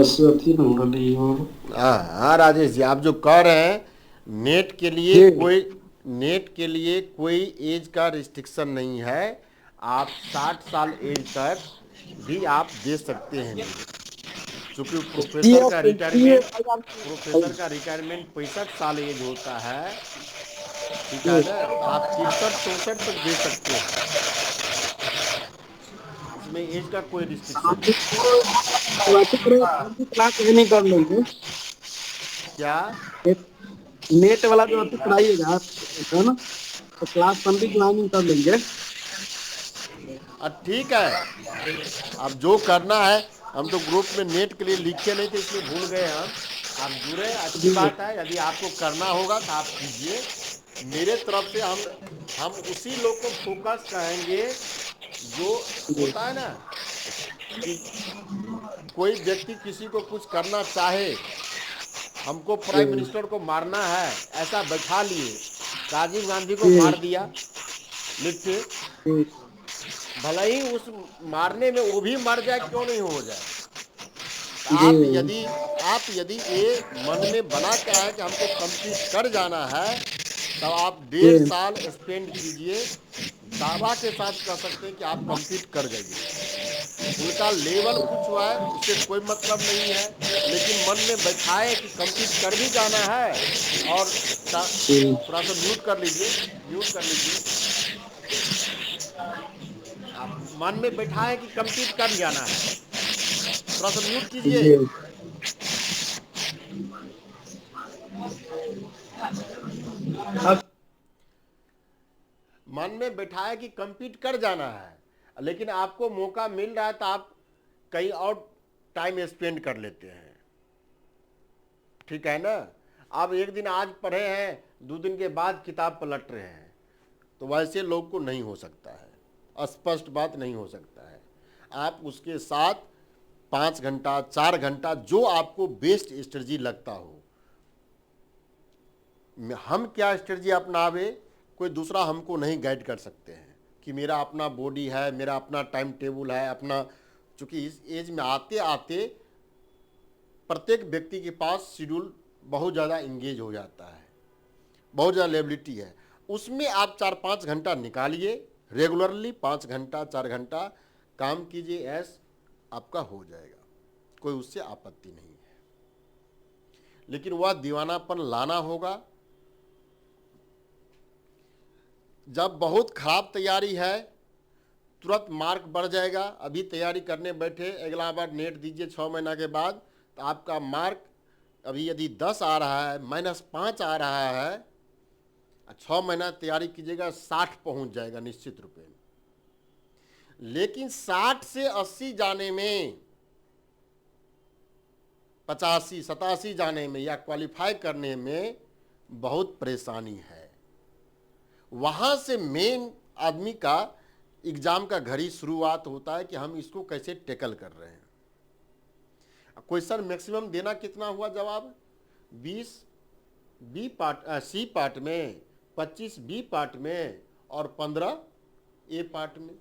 बस अथी न हो रही हो। हाँ हाँ राजेश जी, आप जो कह रहे हैं जी नेट के लिए कोई एज का रिस्ट्रिक्शन नहीं है। आप 60 साल एज तक भी आप दे सकते हैं नेट। चूंकि प्रोफेसर का रिटायरमेंट 65 साल एज होता है। ठीक है ना, तो आप 63 64 तक दे सकते हैं। इसमें एज का कोई रिस्ट्रिक्शन नहीं है। क्लास नहीं कर लेंगे। क्या? नेट वाला जो अथी कराइएगा है ना, तो क्लास संडे ज्वाइनिंग कर लेंगे। ठीक है, अब जो करना है। हम तो ग्रुप में नेट के लिए लिखे नहीं थे, इसलिए भूल गए हम। आप जुड़े, अच्छी जी बात है। यदि आपको करना होगा तो आप कीजिए। मेरे तरफ से हम उसी लोग को फोकस करेंगे जो जी होता है ना कि कोई व्यक्ति किसी को कुछ करना चाहे। हमको प्राइम जी मिनिस्टर को मारना है, ऐसा बैठा लिए। राजीव गांधी को जी मार दिया लिख के। जी भले ही उस मारने में वो भी मर जाए, क्यों नहीं हो जाए। जी आप यदि ये मन में बना के आए कि हमको कंप्लीट कर जाना है, तब आप जी 1.5 साल स्पेंड कीजिए। दावा के साथ कह सकते हैं कि आप कंप्लीट कर जाइए। उनका लेवल कुछ हुआ है उससे कोई मतलब नहीं है, लेकिन मन में बैठाए कि कंप्लीट कर भी जाना है। और जी थोड़ा सा म्यूट कर लीजिए, म्यूट कर लीजिए। आप मन में बैठाए कि कंप्लीट कर जाना है, थोड़ा सा म्यूट कीजिए। जी। अब मन में बैठाए कि कंप्लीट कर जाना है, लेकिन आपको मौका मिल रहा है तो आप कहीं और टाइम स्पेंड कर लेते हैं। ठीक है ना। आप एक दिन आज पढ़े हैं, 2 दिन के बाद किताब पलट रहे हैं, तो वैसे लोग को नहीं हो सकता है। स्पष्ट बात नहीं हो सकता है। आप उसके साथ 5 घंटा 4 घंटा जो आपको बेस्ट स्ट्रेटजी लगता हो। हम क्या स्ट्रेटजी अपनावे, कोई दूसरा हमको नहीं गाइड कर सकते हैं कि मेरा अपना बॉडी है, मेरा अपना टाइम टेबल है अपना। चूंकि इस एज में आते आते प्रत्येक व्यक्ति के पास शेड्यूल बहुत ज़्यादा इंगेज हो जाता है, बहुत ज़्यादा लेबिलिटी है। उसमें आप 4 5 घंटा निकालिए, रेगुलरली 5 घंटा 4 घंटा काम कीजिए, ऐस आपका हो जाएगा। कोई उससे आपत्ति नहीं है, लेकिन वह दीवानापन लाना होगा। जब बहुत खराब तैयारी है, तुरंत मार्क बढ़ जाएगा। अभी तैयारी करने बैठे, अगला बार नेट दीजिए 6 महीना के बाद, तो आपका मार्क अभी यदि 10 आ रहा है, -5 आ रहा है, 6 महीना तैयारी कीजिएगा, 60 पहुंच जाएगा निश्चित रूप में। लेकिन 60 से 80 जाने में, 85 87 जाने में या क्वालिफाई करने में बहुत परेशानी है। वहां से मेन आदमी का एग्जाम का घड़ी शुरुआत होता है कि हम इसको कैसे टैकल कर रहे हैं। क्वेश्चन मैक्सिमम देना कितना हुआ जवाब? 20 बी पार्ट, सी पार्ट में, 25 बी पार्ट में और 15 ए पार्ट में।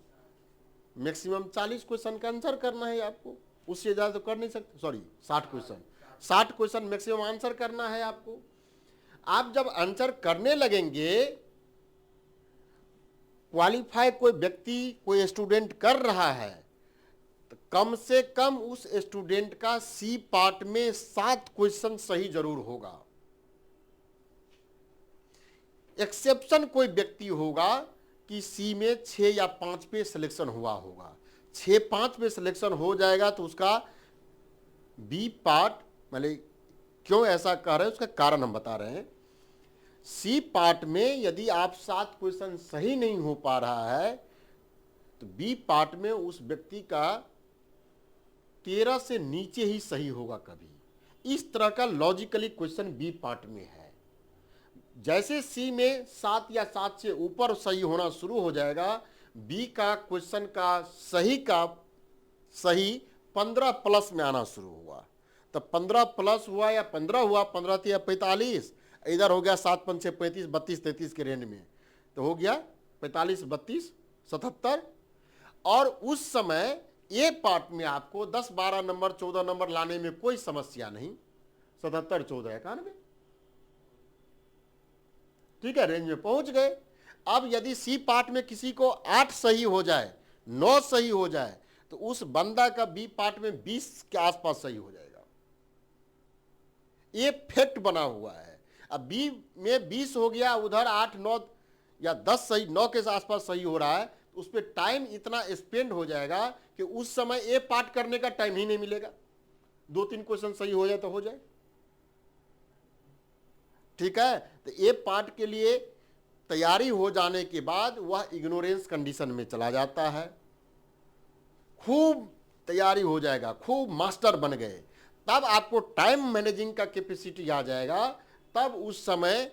मैक्सिमम 40 क्वेश्चन का आंसर करना है आपको, उससे ज़्यादा तो कर नहीं सकते। Sorry, 60 question, 60 question maximum answer करना है आपको। आप जब आंसर करने लगेंगे, क्वालिफाई कोई व्यक्ति कोई स्टूडेंट कर रहा है, तो कम से कम उस स्टूडेंट का सी पार्ट में 7 क्वेश्चन सही जरूर होगा। एक्सेप्शन कोई व्यक्ति होगा कि सी में 6 या 5 पे सिलेक्शन हुआ होगा। 6 5 पे सिलेक्शन हो जाएगा तो उसका बी पार्ट, मतलब क्यों ऐसा कह रहे हैं उसका कारण हम बता रहे हैं। सी पार्ट में यदि आप 7 क्वेश्चन सही नहीं हो पा रहा है, तो बी पार्ट में उस व्यक्ति का 13 से नीचे ही सही होगा कभी। इस तरह का लॉजिकली क्वेश्चन बी पार्ट में है। जैसे सी में 7 या 7 से ऊपर सही होना शुरू हो जाएगा, बी का क्वेश्चन का सही 15 प्लस में आना शुरू हुआ। तो 15 प्लस हुआ या 15 हुआ, 15 या 45, इधर हो गया 7 5 6 35 32 33 के रेंज में, तो हो गया 45 32 77। और उस समय ए पार्ट में आपको 10, 12 नंबर, 14 नंबर लाने में कोई समस्या नहीं। 77, 14, 91, ठीक है, रेंज में पहुंच गए। अब यदि सी पार्ट में किसी को 8 सही हो जाए, 9 सही हो जाए, तो उस बंदा का बी पार्ट में 20 के आसपास सही हो जाएगा। ये फैक्ट बना हुआ है। अब बी में 20 हो गया, उधर 8, 9 या 10 सही, 9 के आसपास सही हो रहा है, तो उस पर टाइम इतना स्पेंड हो जाएगा कि उस समय ए पार्ट करने का टाइम ही नहीं मिलेगा। 2-3 क्वेश्चन सही हो जाए तो हो जाए, ठीक है। तो ए पार्ट के लिए तैयारी हो जाने के बाद वह इग्नोरेंस कंडीशन में चला जाता है। खूब तैयारी हो जाएगा, खूब मास्टर बन गए, तब आपको टाइम मैनेजिंग का कैपेसिटी आ जाएगा, तब उस समय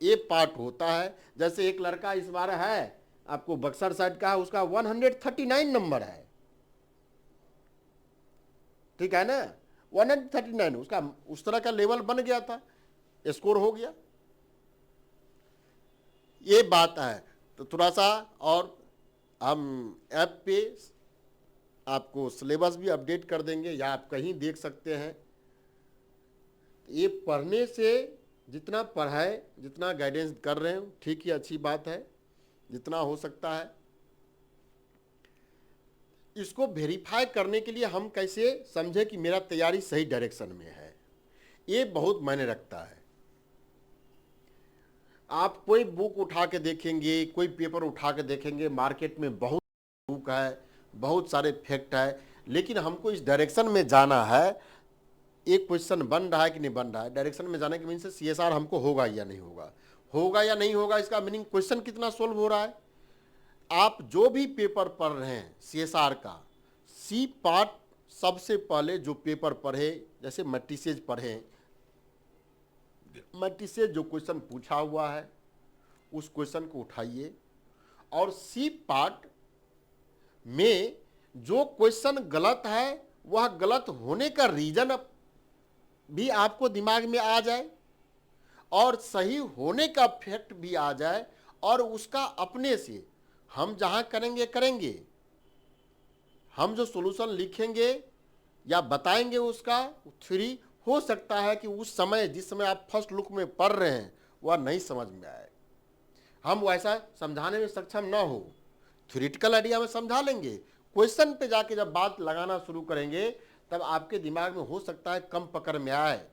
ए पार्ट होता है। जैसे एक लड़का इस बार है आपको बक्सर साइड का है, उसका 139 नंबर है, ठीक है ना, 139 उसका उस तरह का लेवल बन गया था, स्कोर हो गया। ये बात है। तो थोड़ा सा और हम ऐप पे आपको सिलेबस भी अपडेट कर देंगे, या आप कहीं देख सकते हैं। ये पढ़ने से जितना पढ़ाए, जितना गाइडेंस कर रहे हैं, ठीक ही अच्छी बात है, जितना हो सकता है। इसको वेरीफाई करने के लिए हम कैसे समझे कि मेरा तैयारी सही डायरेक्शन में है, ये बहुत मायने रखता है। आप कोई बुक उठा के देखेंगे, कोई पेपर उठा के देखेंगे, मार्केट में बहुत बुक है, बहुत सारे फैक्ट है, लेकिन हमको इस डायरेक्शन में जाना है, एक क्वेश्चन बन रहा है कि नहीं बन रहा है, डायरेक्शन में जाने के मीन से CSR हमको होगा या नहीं होगा, होगा या नहीं होगा, इसका मीनिंग क्वेश्चन कितना सोल्व हो रहा है। आप जो भी पेपर पढ़ रहे हैं CSR का, सी पार्ट सबसे पहले जो पेपर पढ़े, जैसे मैट्रिसेज पढ़े, मैट्रिसेज जो क्वेश्चन पूछा हुआ है उस क्वेश्चन को उठाइए, और सी पार्ट में जो क्वेश्चन गलत है वह गलत होने का रीजन भी आपको दिमाग में आ जाए, और सही होने का फैक्ट भी आ जाए, और उसका अपने से हम जहां करेंगे, हम जो सॉल्यूशन लिखेंगे या बताएंगे उसका थ्योरी, हो सकता है कि उस समय जिस समय आप फर्स्ट लुक में पढ़ रहे हैं वह नहीं समझ में आए, हम वैसा समझाने में सक्षम ना हो। थ्योरेटिकल आइडिया में समझा लेंगे, क्वेश्चन पे जाके जब बात लगाना शुरू करेंगे तब आपके दिमाग में हो सकता है कम पकड़ में आए।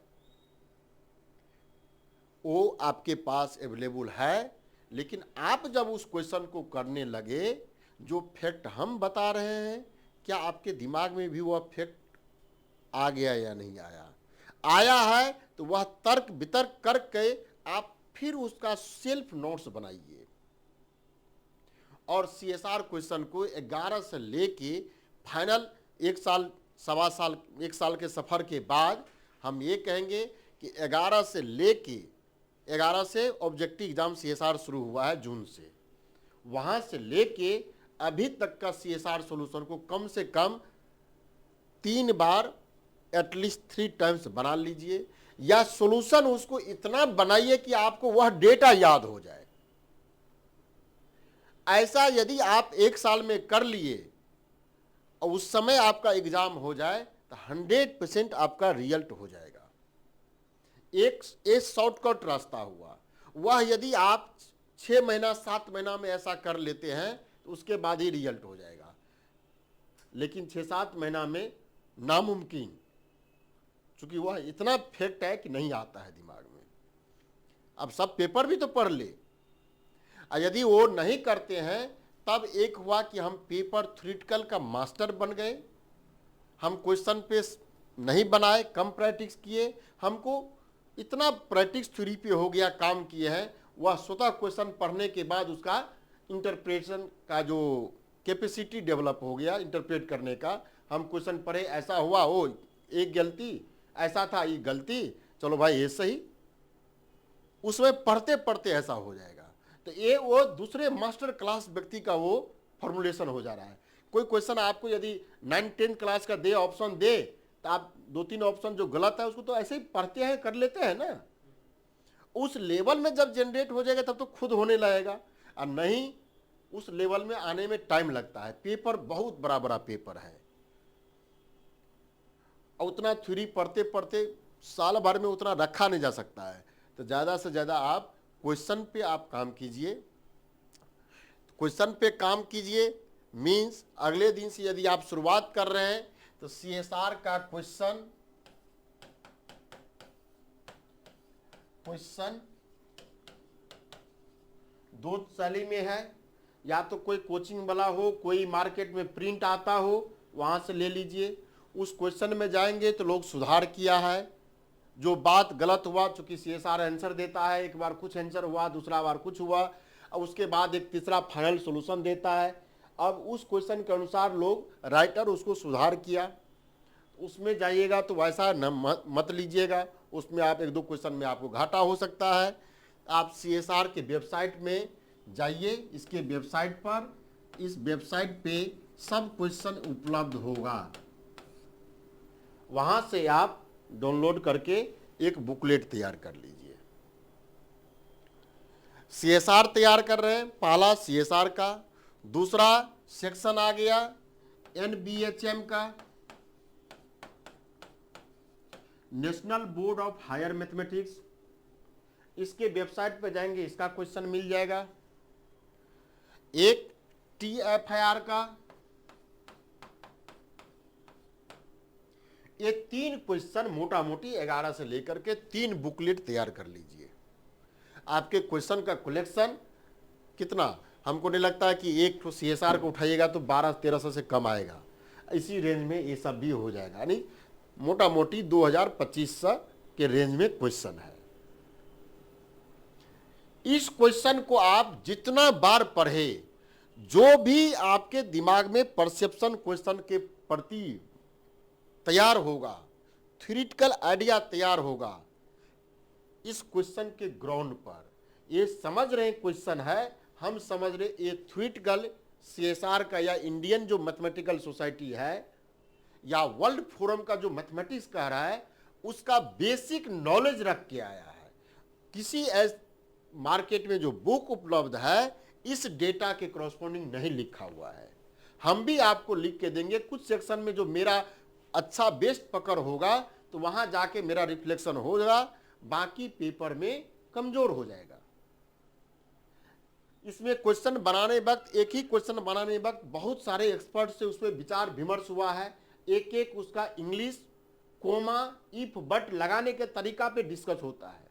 वो आपके पास अवेलेबल है, लेकिन आप जब उस क्वेश्चन को करने लगे, जो फैक्ट हम बता रहे हैं, क्या आपके दिमाग में भी वह फैक्ट आ गया या नहीं आया? आया है तो वह तर्क वितर्क करके आप फिर उसका सेल्फ नोट्स बनाइए, और CSR क्वेश्चन को 11 से लेके फाइनल 1 साल, 1.25 साल, 1 साल के सफ़र के बाद हम ये कहेंगे कि 11 से लेके 11 से ऑब्जेक्टिव एग्जाम CSR शुरू हुआ है जून से, वहाँ से लेके अभी तक का CSR सॉल्यूशन को कम से कम 3 बार एटलीस्ट 3 टाइम्स बना लीजिए, या सॉल्यूशन उसको इतना बनाइए कि आपको वह डेटा याद हो जाए। ऐसा यदि आप 1 साल में कर लिए और उस समय आपका एग्जाम हो जाए तो 100% आपका रिजल्ट हो जाएगा। एक शॉर्टकट रास्ता हुआ, वह यदि आप 6 महीना 7 महीना में ऐसा कर लेते हैं तो उसके बाद ही रिजल्ट हो जाएगा, लेकिन 6-7 महीना में नामुमकिन, क्योंकि वह इतना फैक्ट है कि नहीं आता है दिमाग में। अब सब पेपर भी तो पढ़ ले, यदि वो नहीं करते हैं तब एक हुआ कि हम पेपर थ्योरेटिकल का मास्टर बन गए, हम क्वेश्चन पे नहीं बनाए, कम प्रैक्टिस किए, हमको इतना प्रैक्टिस थ्योरी पे हो गया, काम किए हैं, वह स्वतः क्वेश्चन पढ़ने के बाद उसका इंटरप्रेशन का जो कैपेसिटी डेवलप हो गया इंटरप्रेट करने का। हम क्वेश्चन पढ़े, ऐसा हुआ, ओ एक गलती, ऐसा था ये गलती, चलो भाई ये सही, उसमें पढ़ते पढ़ते ऐसा हो जाएगा। तो ये वो दूसरे मास्टर क्लास व्यक्ति का वो फॉर्मुलेशन हो जा रहा है। कोई क्वेश्चन आपको यदि 9-10 क्लास का दे, ऑप्शन दे, तो आप 2-3 ऑप्शन जो गलत है उसको तो ऐसे ही पढ़ते हैं, कर लेते हैं ना। उस लेवल में जब जनरेट हो जाएगा तब तो खुद होने लगेगा, और नहीं उस लेवल में आने में टाइम लगता है। पेपर बहुत बड़ा बड़ा पेपर है, और उतना थ्योरी पढ़ते पढ़ते साल भर में उतना रखा नहीं जा सकता है। तो ज़्यादा से ज़्यादा आप क्वेश्चन पे आप काम कीजिए, क्वेश्चन पे काम कीजिए। मीन्स अगले दिन से यदि आप शुरुआत कर रहे हैं तो CSR का क्वेश्चन दो शैली में है, या तो कोई कोचिंग वाला हो, कोई मार्केट में प्रिंट आता हो, वहाँ से ले लीजिए। उस क्वेश्चन में जाएंगे तो लोग सुधार किया है, जो बात गलत हुआ, चूंकि CSR आंसर देता है, एक बार कुछ आंसर हुआ, दूसरा बार कुछ हुआ, और उसके बाद एक तीसरा फाइनल सॉल्यूशन देता है। अब उस क्वेश्चन के अनुसार लोग राइटर उसको सुधार किया, उसमें जाइएगा तो वैसा न मत लीजिएगा, उसमें आप एक दो क्वेश्चन में आपको घाटा हो सकता है। आप CSR के वेबसाइट में जाइए, इसके वेबसाइट पर, इस वेबसाइट पे सब क्वेश्चन उपलब्ध होगा, वहां से आप डाउनलोड करके एक बुकलेट तैयार कर लीजिए। CSR तैयार कर रहे हैं, पहला CSR का, दूसरा सेक्शन आ गया NBHM का, national board of higher mathematics. इसके वेबसाइट पर जाएंगे, इसका क्वेश्चन मिल जाएगा। एक TFIR का, ये 3 क्वेश्चन मोटा मोटी 11 से लेकर के 3 बुकलेट तैयार कर लीजिए। आपके क्वेश्चन का कलेक्शन कितना, हमको नहीं लगता है कि एक CSR को उठाइएगा तो 1200-1300 से कम आएगा, इसी रेंज में ये सब भी हो जाएगा, यानी मोटा मोटी 2000-2500 के रेंज में क्वेश्चन है। इस क्वेश्चन को आप जितना बार पढ़े, जो भी आपके दिमाग में परसेप्शन क्वेश्चन के प्रति तैयार होगा, थ्योरेटिकल आइडिया तैयार होगा, इस क्वेश्चन के ग्राउंड पर ये समझ रहे क्वेश्चन है, हम समझ रहे ये थ्योरेटिकल CSR का या इंडियन जो मैथमेटिकल सोसाइटी है या वर्ल्ड फोरम का जो मैथमेटिक्स कह रहा है, उसका बेसिक नॉलेज रख के आया है। किसी मार्केट में जो बुक उपलब्ध है, इस डेटा के कॉरस्पॉन्डिंग नहीं लिखा हुआ है। हम भी आपको लिख के देंगे, कुछ सेक्शन में जो मेरा अच्छा बेस्ट पकड़ होगा तो वहां जाके मेरा रिफ्लेक्शन होगा, बाकी पेपर में कमजोर हो जाएगा। इसमें क्वेश्चन बनाने वक्त, एक ही क्वेश्चन बनाने वक्त बहुत सारे एक्सपर्ट से उस पर विचार विमर्श हुआ है, एक एक उसका इंग्लिश, कोमा, इफ, बट लगाने के तरीका पे डिस्कस होता है।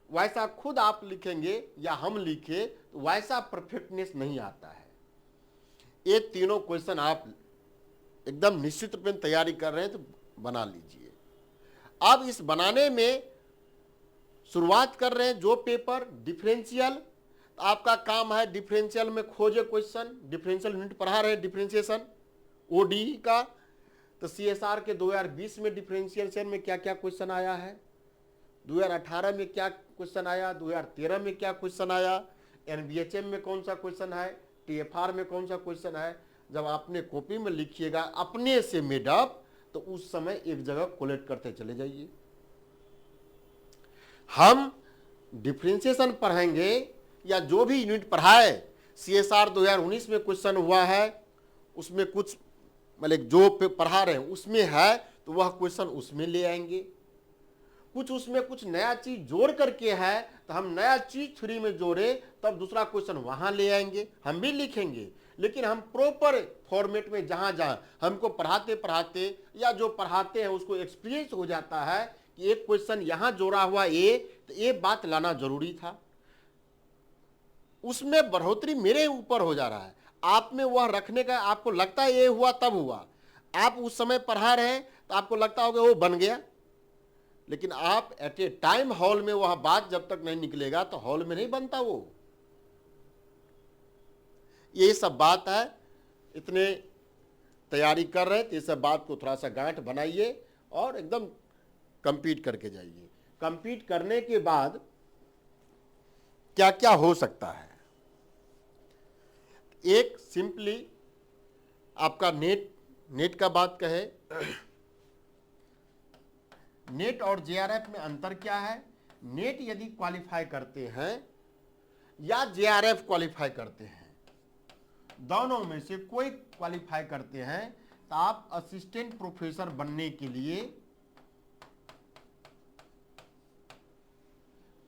वैसा खुद आप लिखेंगे या हम लिखे तो वैसा परफेक्टनेस नहीं आता है। ये तीनों क्वेश्चन आप एकदम निश्चित रूप में तैयारी कर रहे हैं तो बना लीजिए। अब इस बनाने में शुरुआत कर रहे हैं जो पेपर डिफरेंशियल, तो आपका काम है डिफरेंशियल में खोजे क्वेश्चन, डिफरेंशियल यूनिट पढ़ा रहे हैं, डिफरेंशिएशन ODE का, तो CSR के 2020 में डिफरेंशिएशन में क्या क्या क्वेश्चन आया है, 2018 में क्या क्वेश्चन आया, 2013 में क्या क्वेश्चन आया, NBHM में कौन सा क्वेश्चन है, TFR में कौन सा क्वेश्चन है। जब आपने कॉपी में लिखिएगा अपने से मेडअप, तो उस समय एक जगह कोलेक्ट करते चले जाइए। हम डिफरेंशिएशन पढ़ेंगे या जो भी यूनिट पढ़ाए, CSR 2019 में क्वेश्चन हुआ है, उसमें कुछ मतलब जो पढ़ा रहे हैं उसमें है तो वह क्वेश्चन उसमें ले आएंगे। कुछ उसमें कुछ नया चीज जोड़ करके है तो हम नया चीज थ्योरी में जोड़े, तब दूसरा क्वेश्चन वहां ले आएंगे, हम भी लिखेंगे। लेकिन हम प्रॉपर फॉर्मेट में जहां जहां हमको पढ़ाते पढ़ाते या जो पढ़ाते हैं उसको एक्सपीरियंस हो जाता है कि एक क्वेश्चन यहां जोड़ा हुआ ये, तो ये बात लाना जरूरी था, उसमें बढ़ोतरी मेरे ऊपर हो जा रहा है। आप में वह रखने का आपको लगता है ये हुआ तब हुआ, आप उस समय पढ़ा रहे हैं तो आपको लगता होगा वो बन गया, लेकिन आप एट ए टाइम हॉल में वह बात जब तक नहीं निकलेगा तो हॉल में नहीं बनता वो। ये सब बात है, इतने तैयारी कर रहे हैं तो ये सब बात को थोड़ा सा गांठ बनाइए और एकदम कंपीट करके जाइए। कंपीट करने के बाद क्या क्या हो सकता है, एक सिंपली आपका नेट का बात कहे, नेट और JRF में अंतर क्या है। नेट यदि क्वालिफाई करते हैं या JRF क्वालिफाई करते हैं, दोनों में से कोई क्वालिफाई करते हैं, तो आप असिस्टेंट प्रोफेसर बनने के लिए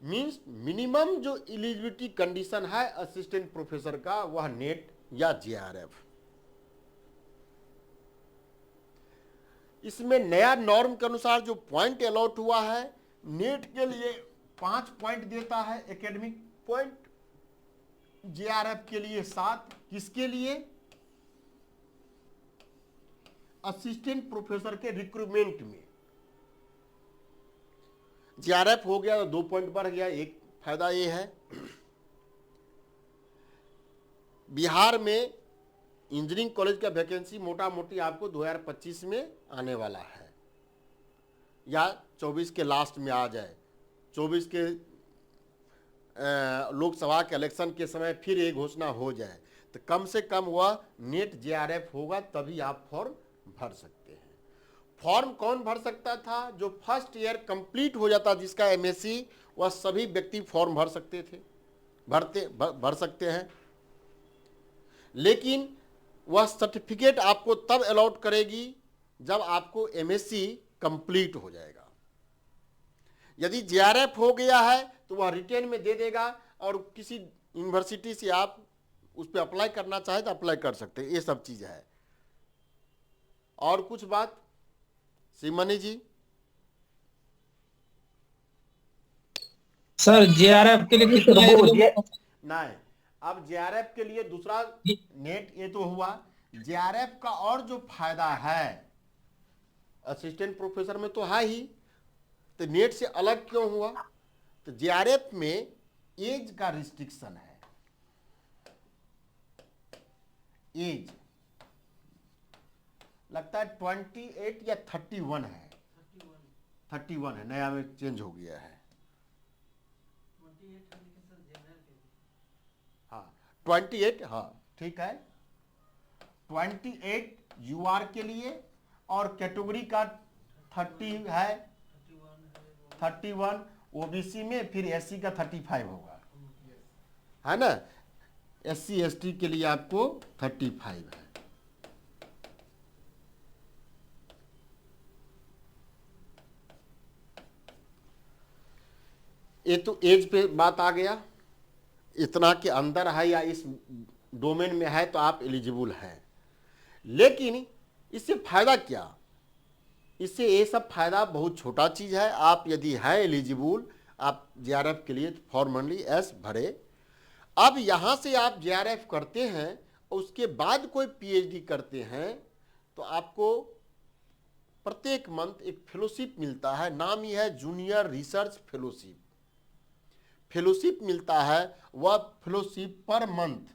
मींस मिनिमम जो एलिजिबिलिटी कंडीशन है असिस्टेंट प्रोफेसर का वह नेट या जेआरएफ। इसमें नया नॉर्म के अनुसार जो पॉइंट अलॉट हुआ है, नेट के लिए 5 पॉइंट देता है एकेडमिक पॉइंट, जेआरएफ के लिए 7। किसके लिए? असिस्टेंट प्रोफेसर के रिक्रूटमेंट में। जेआरएफ हो गया तो 2 पॉइंट बढ़ गया। एक फायदा ये है बिहार में इंजीनियरिंग कॉलेज का वैकेंसी मोटा मोटी आपको 2025 में आने वाला है या 24 के लास्ट में आ जाए। 24 के लोकसभा के इलेक्शन के समय फिर ये घोषणा हो जाए तो कम से कम वह नेट जेआरएफ होगा तभी आप फॉर्म भर सकते हैं। फॉर्म कौन भर सकता था? जो फर्स्ट ईयर कंप्लीट हो जाता जिसका एमएससी, वह सभी व्यक्ति फॉर्म भर सकते थे, भर सकते हैं। लेकिन वह सर्टिफिकेट आपको तब अलॉट करेगी जब आपको एमएससी कंप्लीट हो जाएगा। यदि जेआरएफ हो गया है तो वह रिटेन में दे देगा और किसी यूनिवर्सिटी से आप उस पर अप्लाई करना चाहे तो अप्लाई कर सकते हैं। ये सब चीज़ है। और कुछ बात सीमनी जी? सर जेआरएफ के लिए नहीं, अब जेआरएफ के लिए दूसरा नेट ये तो हुआ। जेआरएफ का और जो फायदा है असिस्टेंट प्रोफेसर में तो है ही, तो नेट से अलग क्यों हुआ? तो जेआरएफ में एज का रिस्ट्रिक्शन है। एज लगता है 28 या 31 है। 31 है, नया में चेंज हो गया है। हाँ 28, हाँ ठीक है। 28 यूआर के लिए और कैटेगरी का 30 है, 31 ओबीसी में, फिर एससी का 35 होगा, है ना। एससी एसटी के लिए आपको 35 है। ये तो एज पे बात आ गया। इतना के अंदर है या इस डोमेन में है तो आप एलिजिबल हैं। लेकिन इससे फायदा क्या? इससे ये सब फायदा बहुत छोटा चीज है। आप यदि है एलिजिबल, आप जेआरएफ के लिए फॉर्मली एस भरे। अब यहां से आप जेआरएफ करते हैं और उसके बाद कोई पीएचडी करते हैं तो आपको प्रत्येक मंथ एक फेलोशिप मिलता है। नाम ही है जूनियर रिसर्च फेलोशिप। फेलोशिप मिलता है, वह fellowship per month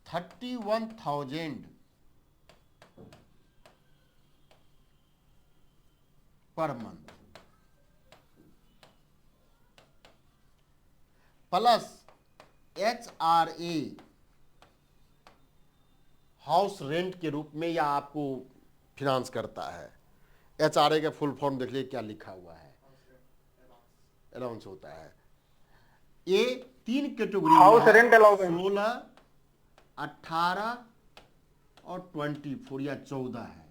31,000 per month plus HRA house rent के रूप में या आपको फिनांस करता है। एचआरए का फुल फॉर्म देख लीजिए क्या लिखा हुआ है, अलाउंस होता है। ये 3 कैटेगरी हाउस रेंट अलाउंस 16, 18 और 24 या 14 है।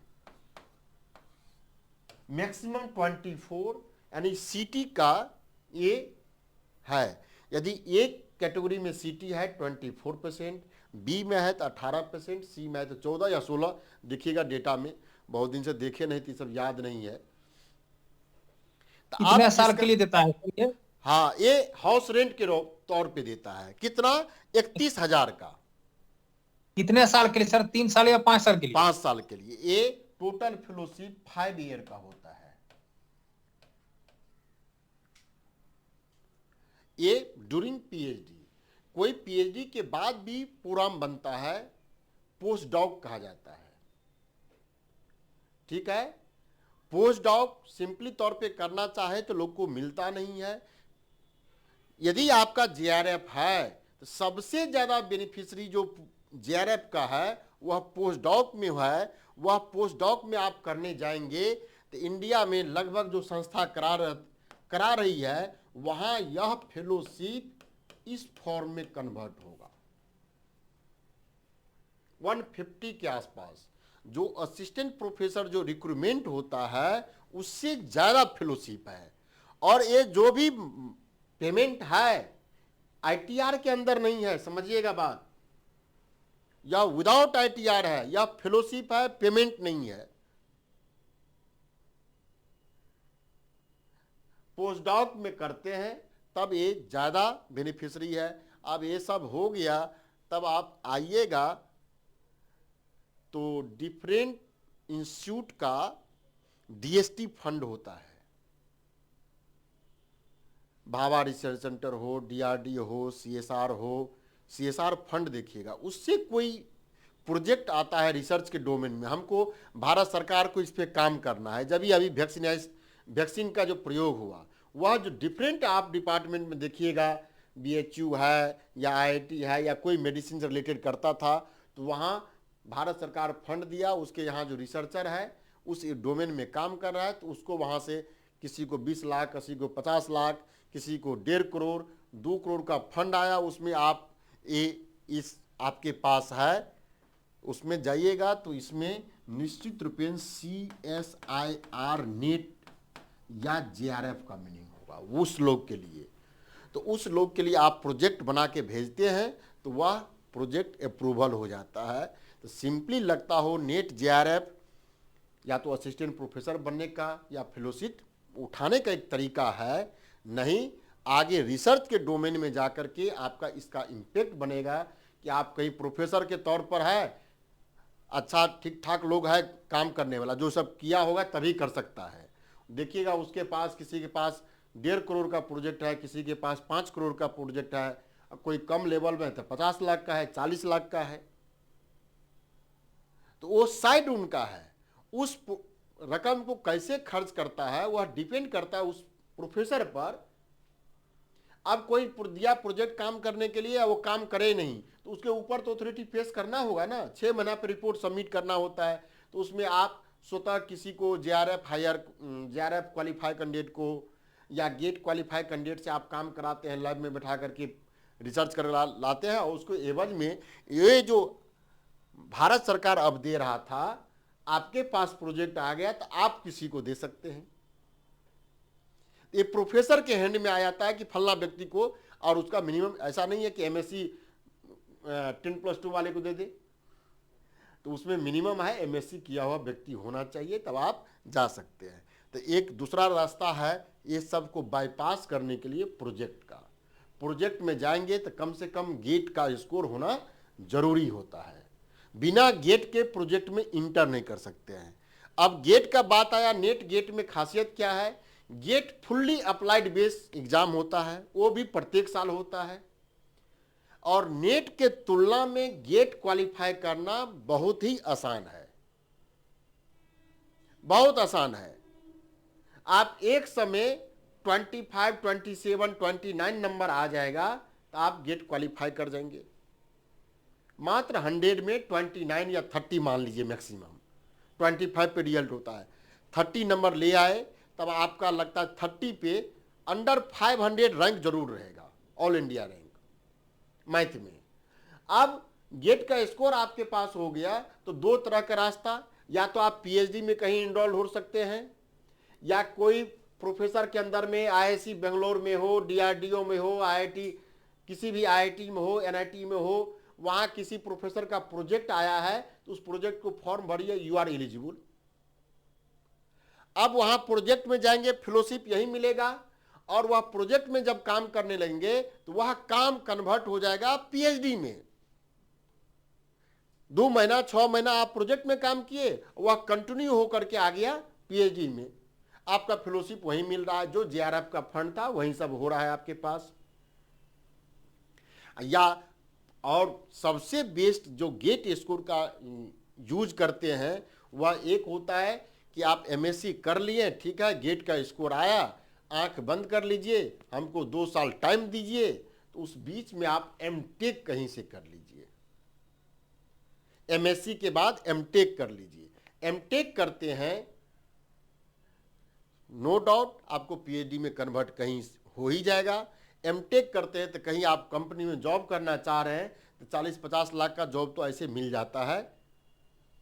मैक्सिमम 24 यानी सीटी का ये है। यदि एक कैटेगरी में सीटी है 24%, बी में है तो 18%, सी में है तो 14 या 16 देखिएगा डेटा में। बहुत दिन से देखे नहीं थी, सब याद नहीं है। तो कितने साल के लिए देता है ये? हाँ, ये हाउस रेंट के तौर पे देता है। कितना? 31,000 का। कितने साल के लिए सर? 3 साल या 5 साल के लिए? 5 साल के लिए। ये टोटल फेलोशिप 5 ईयर का होता है। ये ड्यूरिंग पीएचडी। कोई पीएचडी के बाद भी प्रोग्राम बनता है, पोस्ट डॉक कहा जाता है। ठीक है। पोस्ट डॉक सिंपली तौर पे करना चाहे तो लोग को मिलता नहीं है। यदि आपका जेआरएफ है तो सबसे ज्यादा बेनिफिशियरी जो जेआरएफ का है वह पोस्ट डॉक में है। वह पोस्ट डॉक में आप करने जाएंगे तो इंडिया में लगभग जो संस्था करा रही है वहां यह फेलोशिप इस फॉर्म में कन्वर्ट होगा 150 के आसपास। जो असिस्टेंट प्रोफेसर जो रिक्रूटमेंट होता है उससे ज़्यादा फेलोशिप है। और ये जो भी पेमेंट है आईटीआर के अंदर नहीं है, समझिएगा बात, या विदाउट आईटीआर है, या फेलोशिप है, पेमेंट नहीं है। पोस्ट डॉक में करते हैं तब ये ज़्यादा बेनिफिशरी है। अब ये सब हो गया, तब आप आइएगा तो डिफरेंट इंस्टीट्यूट का डीएसटी फंड होता है। भाभा रिसर्च सेंटर हो, डीआरडीओ हो, सीएसआर हो, सीएसआर फंड देखिएगा, उससे कोई प्रोजेक्ट आता है रिसर्च के डोमेन में, हमको भारत सरकार को इस पर काम करना है। जब अभी वैक्सीन का जो प्रयोग हुआ, वह जो डिफरेंट आप डिपार्टमेंट में देखिएगा, बीएचयू है या आईआईटी है या कोई मेडिसिन से रिलेटेड करता था, तो वहाँ भारत सरकार फंड दिया, उसके यहाँ जो रिसर्चर है उस डोमेन में काम कर रहा है, तो उसको वहाँ से किसी को 20 लाख, किसी को 50 लाख, किसी को 1.5 करोड़, 2 करोड़ का फंड आया। उसमें आप इस आपके पास है, उसमें जाइएगा तो इसमें निश्चित रूपेण CSIR नेट या JRF का मीनिंग होगा उस लोग के लिए। तो उस लोग के लिए आप प्रोजेक्ट बना के भेजते हैं तो वह प्रोजेक्ट अप्रूवल हो जाता है। तो सिंपली लगता हो नेट JRF या तो असिस्टेंट प्रोफेसर बनने का या फेलोशिप उठाने का एक तरीका है, नहीं आगे रिसर्च के डोमेन में जाकर के आपका इसका इम्पैक्ट बनेगा कि आप कहीं प्रोफेसर के तौर पर है, अच्छा ठीक ठाक लोग है काम करने वाला, जो सब किया होगा तभी कर सकता है। देखिएगा उसके पास, किसी के पास 1.5 करोड़ का प्रोजेक्ट है, किसी के पास 5 करोड़ का प्रोजेक्ट है, कोई कम लेवल में तो 50 लाख का है, 40 लाख का है। तो वो साइड उनका है, उस रकम को कैसे खर्च करता है वह डिपेंड करता है उस प्रोफेसर पर। अब कोई दिया प्रोजेक्ट काम करने के लिए, वो काम करे नहीं तो उसके ऊपर तो अथॉरिटी पेश करना होगा ना, 6 महीना पर रिपोर्ट सबमिट करना होता है। तो उसमें आप स्वतः किसी को JRF क्वालिफाई कैंडिडेट को या गेट क्वालिफाई कैंडिडेट से आप काम कराते हैं, लैब में बैठा करके रिसर्च कर लाते हैं, और उसको एवज में ये जो भारत सरकार अब दे रहा था, आपके पास प्रोजेक्ट आ गया तो आप किसी को दे सकते हैं। ये प्रोफेसर के हैंड में आ जाता है कि फलना व्यक्ति को, और उसका मिनिमम ऐसा नहीं है कि MSc 10+2 वाले को दे दे, तो उसमें मिनिमम है MSc किया हुआ व्यक्ति होना चाहिए, तब आप जा सकते हैं। तो एक दूसरा रास्ता है ये सब को बाईपास करने के लिए प्रोजेक्ट का। प्रोजेक्ट में जाएंगे तो कम से कम गेट का स्कोर होना जरूरी होता है, बिना गेट के प्रोजेक्ट में इंटर नहीं कर सकते हैं। अब गेट का बात आया, नेट गेट में खासियत क्या है, GATE fully applied base exam होता है, वो भी प्रत्येक साल होता है, और नेट के तुलना में गेट क्वालिफाई करना बहुत ही आसान है, बहुत आसान है। आप एक समय 25, 27, 29 नंबर आ जाएगा तो आप गेट क्वालिफाई कर जाएंगे। मात्र 100 में 29 या 30 मान लीजिए मैक्सिमम, 25 पे रिजल्ट होता है, 30 नंबर ले आए तब आपका लगता है 30 पे अंडर 500 रैंक जरूर रहेगा, ऑल इंडिया रैंक मैथ में। अब गेट का स्कोर आपके पास हो गया तो दो तरह का रास्ता, या तो आप PhD में कहीं इनरोल हो सकते हैं, या कोई प्रोफेसर के अंदर में IISc बेंगलोर में हो, DRDO में हो, IIT किसी भी IIT में हो, NIT में हो, वहाँ किसी प्रोफेसर का प्रोजेक्ट आया है तो उस प्रोजेक्ट को फॉर्म भरिए, यू आर एलिजिबल। अब वहाँ प्रोजेक्ट में जाएंगे, फेलोशिप यही मिलेगा, और वह प्रोजेक्ट में जब काम करने लगेंगे तो वह काम कन्वर्ट हो जाएगा PhD में। 2 महीना 6 महीना आप प्रोजेक्ट में काम किए, वह कंटिन्यू होकर के आ गया PhD में, आपका फेलोशिप वहीं मिल रहा है, जो JRF का फंड था वहीं सब हो रहा है आपके पास। या और सबसे बेस्ट जो गेट स्कोर का यूज करते हैं वह एक होता है कि आप MSc कर लिए, ठीक है, गेट का स्कोर आया, आंख बंद कर लीजिए, हमको 2 साल टाइम दीजिए, तो उस बीच में आप MTech कहीं से कर लीजिए, MSc के बाद MTech कर लीजिए। MTech करते हैं, नो डाउट आपको PhD में कन्वर्ट कहीं हो ही जाएगा। MTech करते हैं तो कहीं आप कंपनी में जॉब करना चाह रहे हैं तो 40-50 लाख का जॉब तो ऐसे मिल जाता है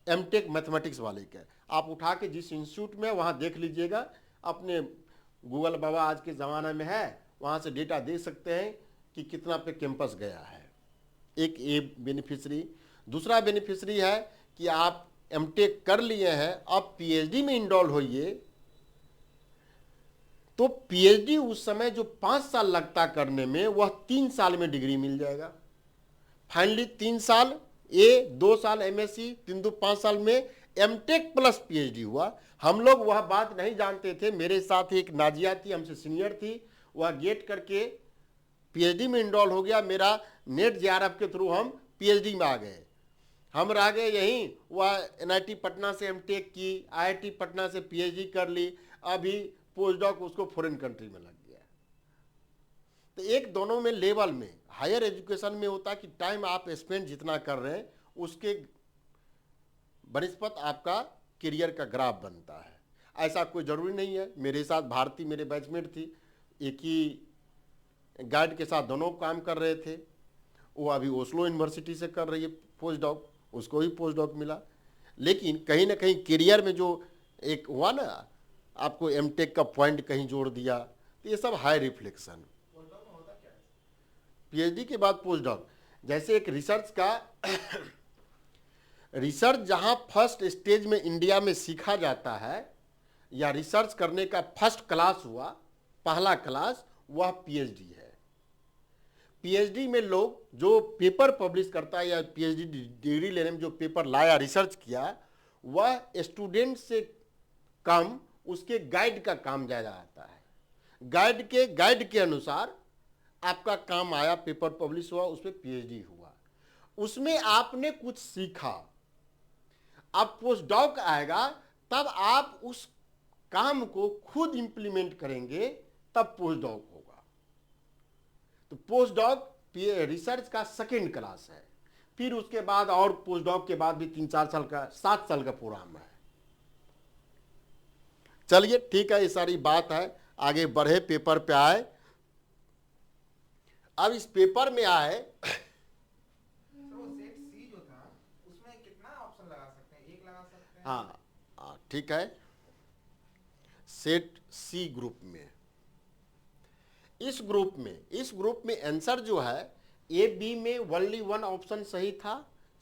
एमटेक मैथमेटिक्स वाले के। आप उठा के जिस इंस्टीट्यूट में वहाँ देख लीजिएगा, अपने गूगल बाबा आज के ज़माने में है, वहाँ से डेटा देख सकते हैं कि कितना पे कैंपस गया है। एक ये बेनिफिशरी। दूसरा बेनिफिशरी है कि आप एमटेक कर लिए हैं, अब पीएचडी में इनरोल होइए, तो पीएचडी उस समय जो 5 साल लगता करने में, वह 3 साल में डिग्री मिल जाएगा। फाइनली 3 साल ए, 2 साल एमएससी, 3 2 5 साल में एमटेक प्लस पीएचडी हुआ। हम लोग वह बात नहीं जानते थे। मेरे साथ एक नाजिया थी, हमसे सीनियर थी, वह गेट करके पीएचडी में इनरोल हो गया। मेरा नेट जेआरएफ के थ्रू हम पीएचडी में आ गए। हम रह गए यहीं, वह एनआईटी पटना से एमटेक की, आईआईटी पटना से पीएचडी कर ली, अभी पोस्ट डॉक उसको फॉरेन कंट्री में लग गया। तो एक दोनों में लेवल में, हायर एजुकेशन में होता है कि टाइम आप स्पेंड जितना कर रहे हैं उसके बनिस्पत आपका करियर का ग्राफ बनता है। ऐसा कोई ज़रूरी नहीं है। मेरे साथ भारती मेरे बैचमेट थी, एक ही गाइड के साथ दोनों काम कर रहे थे। वो अभी ओस्लो यूनिवर्सिटी से कर रही है पोस्ट डॉक, उसको ही पोस्ट डॉक मिला। लेकिन कहीं ना कहीं करियर में जो एक हुआ ना, आपको एमटेक का पॉइंट कहीं जोड़ दिया, तो ये सब हाई रिफ्लेक्शन। पीएचडी के बाद पोस्ट डॉक, जैसे एक रिसर्च का रिसर्च जहां फर्स्ट स्टेज में इंडिया में सीखा जाता है, या रिसर्च करने का फर्स्ट क्लास हुआ, पहला क्लास, वह पीएचडी है। पीएचडी में लोग जो पेपर पब्लिश करता है या पीएचडी डिग्री लेने में जो पेपर लाया, रिसर्च किया, वह स्टूडेंट से कम उसके गाइड का काम ज़्यादा आता है। गाइड के अनुसार आपका काम आया, पेपर पब्लिश हुआ, उस पर पीएचडी हुआ, उसमें आपने कुछ सीखा। अब पोस्ट डॉक आएगा, तब आप उस काम को खुद इंप्लीमेंट करेंगे, तब पोस्ट डॉक होगा। तो पोस्ट डॉक रिसर्च का सेकेंड क्लास है। फिर उसके बाद और पोस्ट डॉक के बाद भी 3-4 साल का, 7 साल का प्रोग्राम है। चलिए ठीक है, ये सारी बात है, आगे बढ़े, पेपर पे आए। अब इस पेपर में आए, हाँ ठीक है, सेट सी ग्रुप में, इस ग्रुप में आंसर जो है, ए बी में ओनली 1 ऑप्शन सही था।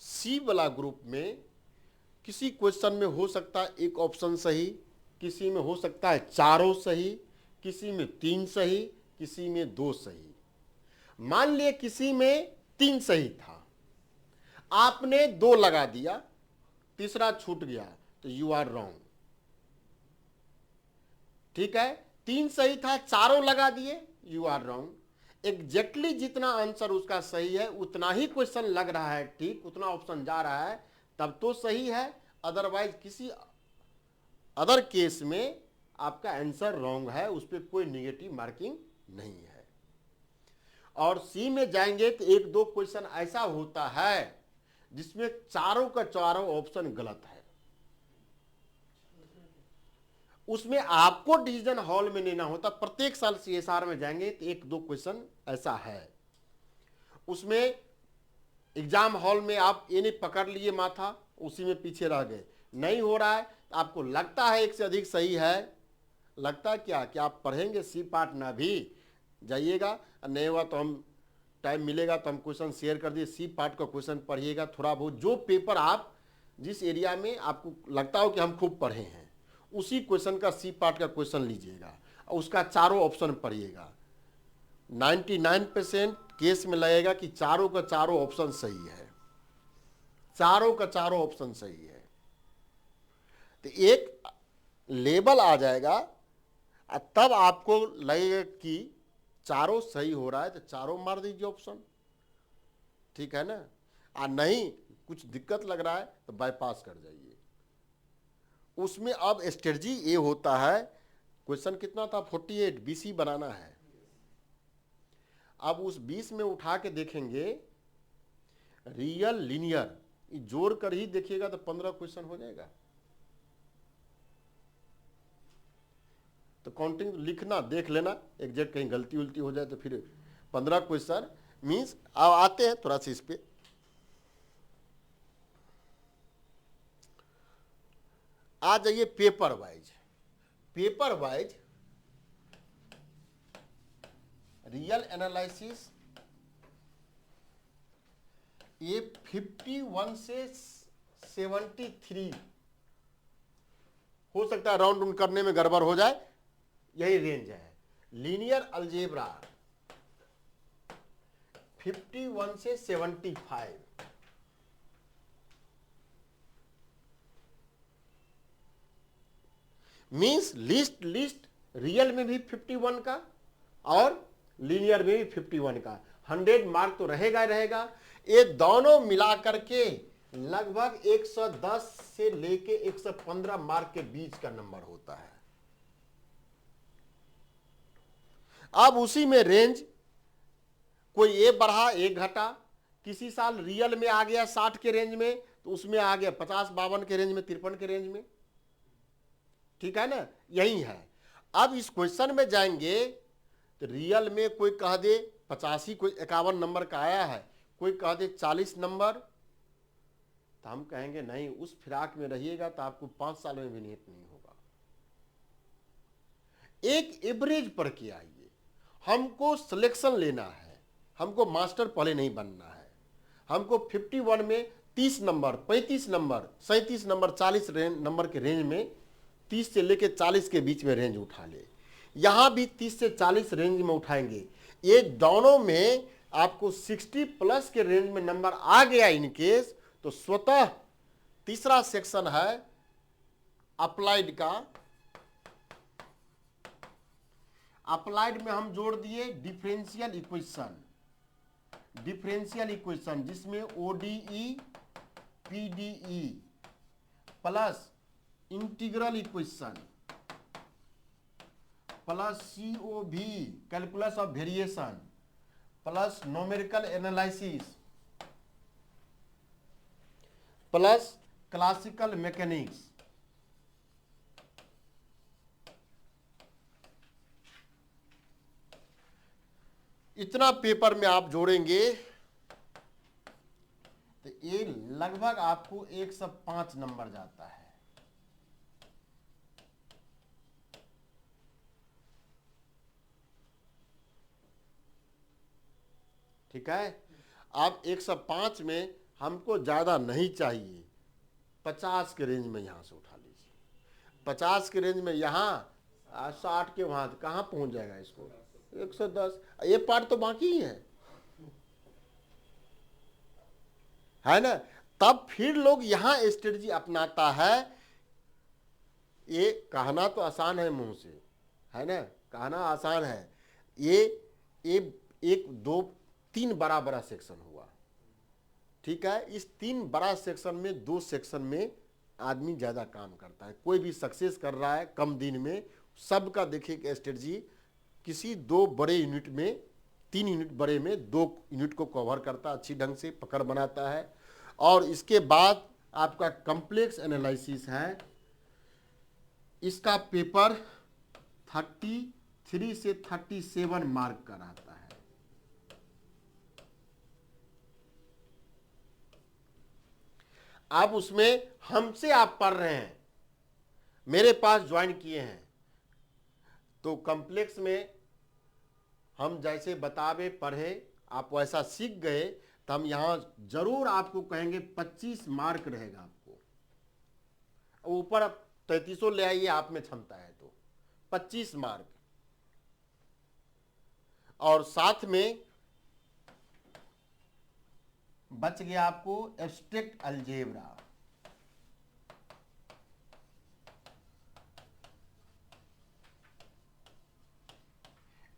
सी वाला ग्रुप में किसी क्वेश्चन में हो सकता है 1 ऑप्शन सही, किसी में हो सकता है चारों सही, किसी में 3 सही, किसी में 2 सही। मान लिए किसी में 3 सही था, आपने 2 लगा दिया, तीसरा छूट गया, तो यू आर रॉन्ग। ठीक है, 3 सही था, चारों लगा दिए, यू आर रॉन्ग। एग्जैक्टली जितना आंसर उसका सही है, उतना ही क्वेश्चन लग रहा है ठीक, उतना ऑप्शन जा रहा है, तब तो सही है। अदरवाइज किसी अदर केस में आपका आंसर रॉन्ग है, उस पर कोई निगेटिव मार्किंग नहीं है। और सी में जाएंगे तो 1-2 क्वेश्चन ऐसा होता है जिसमें चारों का चारों ऑप्शन गलत है, उसमें आपको डिसीजन हॉल में लेना होता। प्रत्येक साल सीएसआर में जाएंगे तो 1-2 क्वेश्चन ऐसा है, उसमें एग्जाम हॉल में आप ये नहीं पकड़ लिए माथा, उसी में पीछे रह गए, नहीं हो रहा है तो आपको लगता है 1 से अधिक सही है, लगता है क्या कि आप पढ़ेंगे, सी पार्ट ना भी जाइएगा, नहीं हुआ तो हम टाइम मिलेगा तो हम क्वेश्चन शेयर कर दिए, सी पार्ट का क्वेश्चन पढ़िएगा थोड़ा बहुत, जो पेपर आप जिस एरिया में आपको लगता हो कि हम खूब पढ़े हैं, उसी क्वेश्चन का सी पार्ट का क्वेश्चन लीजिएगा और उसका चारों ऑप्शन पढ़िएगा। 99% केस में लगेगा कि चारों का चारों ऑप्शन सही है, चारों का चारों ऑप्शन सही है। तो एक लेबल आ जाएगा, तब आपको लगेगा कि चारों सही हो रहा है, तो चारों मार दीजिए ऑप्शन, ठीक है ना। नहीं कुछ दिक्कत लग रहा है तो बाईपास कर जाइए। उसमें अब स्ट्रेटजी ये होता है, क्वेश्चन कितना था 48, 20 बनाना है। अब उस 20 में उठा के देखेंगे रियल लीनियर, जोड़ कर ही देखिएगा तो 15 क्वेश्चन हो जाएगा। तो काउंटिंग लिखना देख लेना, एग्जैक्ट कहीं गलती उल्टी हो जाए तो फिर 15 क्वेश्चन मीन्स। अब आते हैं थोड़ा सा इस पे, आ जाइए paper wise. Paper wise real analysis ये 51 से 73 हो सकता है, राउंड राउंड करने में गड़बड़ हो जाए, यही रेंज है। लीनियर अलजेब्रा 51 से 75, मीन्स लिस्ट रियल में भी 51 का और लीनियर में भी 51 का, 100 मार्क तो रहेगा ही रहेगा। ये दोनों मिला करके लगभग 110 से लेके 115 मार्क के बीच का नंबर होता है। अब उसी में रेंज कोई ए बढ़ा ए घटा, किसी साल रियल में आ गया 60 के रेंज में, तो उसमें आ गया 50-52 के रेंज में, 53 के रेंज में, ठीक है ना, यही है। अब इस क्वेश्चन में जाएंगे तो रियल में कोई कह दे 85, कोई 51 नंबर का आया है, कोई कह दे 40 नंबर, तो हम कहेंगे नहीं, उस फिराक में रहिएगा तो आपको 5 साल में भी निहित नहीं होगा। एक एवरेज पर के आइए, हमको सिलेक्शन लेना है, हमको मास्टर पहले नहीं बनना है, हमको 51 में 30 नंबर, 35 नंबर, 37 नंबर, 40 नंबर के रेंज में, 30 से लेके 40 के बीच में रेंज उठा ले। यहां भी 30 से 40 रेंज में उठाएंगे। ये दोनों में आपको 60 प्लस के रेंज में नंबर आ गया इन केस, तो स्वतः तीसरा सेक्शन है अप्लाइड का। अप्लाइड में हम जोड़ दिए डिफरेंशियल इक्वेशन, जिसमें ODE PDE plus integral equation plus CoV calculus of variation plus numerical analysis plus classical mechanics. इतना पेपर में आप जोड़ेंगे तो ये लगभग आपको 105 नंबर जाता है। ठीक है, अब 105 में हमको ज़्यादा नहीं चाहिए, 50 के रेंज में यहाँ से उठा लीजिए। 50 के रेंज में यहाँ 60 के वहाँ कहाँ पहुँच जाएगा इसको, 110। ये पार्ट तो बाकी ही है ना। तब फिर लोग यहाँ स्ट्रेटजी अपनाता है। ये कहना तो आसान है मुंह से, है ना, कहना आसान है। ये 1 2 3 बड़ा बड़ा सेक्शन हुआ, ठीक है। इस 3 बड़ा सेक्शन में 2 सेक्शन में आदमी ज़्यादा काम करता है। कोई भी सक्सेस कर रहा है कम दिन में, सबका देखिए स्ट्रेटजी किसी 2 बड़े यूनिट में, 3 यूनिट बड़े में 2 यूनिट को कवर करता, अच्छी ढंग से पकड़ बनाता है। और इसके बाद आपका कॉम्प्लेक्स एनालिसिस है। इसका पेपर 33 से 37 मार्क का रहता है। अब उसमें हमसे आप पढ़ रहे हैं, मेरे पास ज्वाइन किए हैं, तो कॉम्प्लेक्स में हम जैसे बतावे पढ़े, आप वैसा सीख गए, तो हम यहाँ जरूर आपको कहेंगे 25 मार्क रहेगा आपको। ऊपर 33 ले आइए, आप में क्षमता है तो 25 मार्क। और साथ में बच गया आपको एब्स्ट्रैक्ट अलजेब्रा।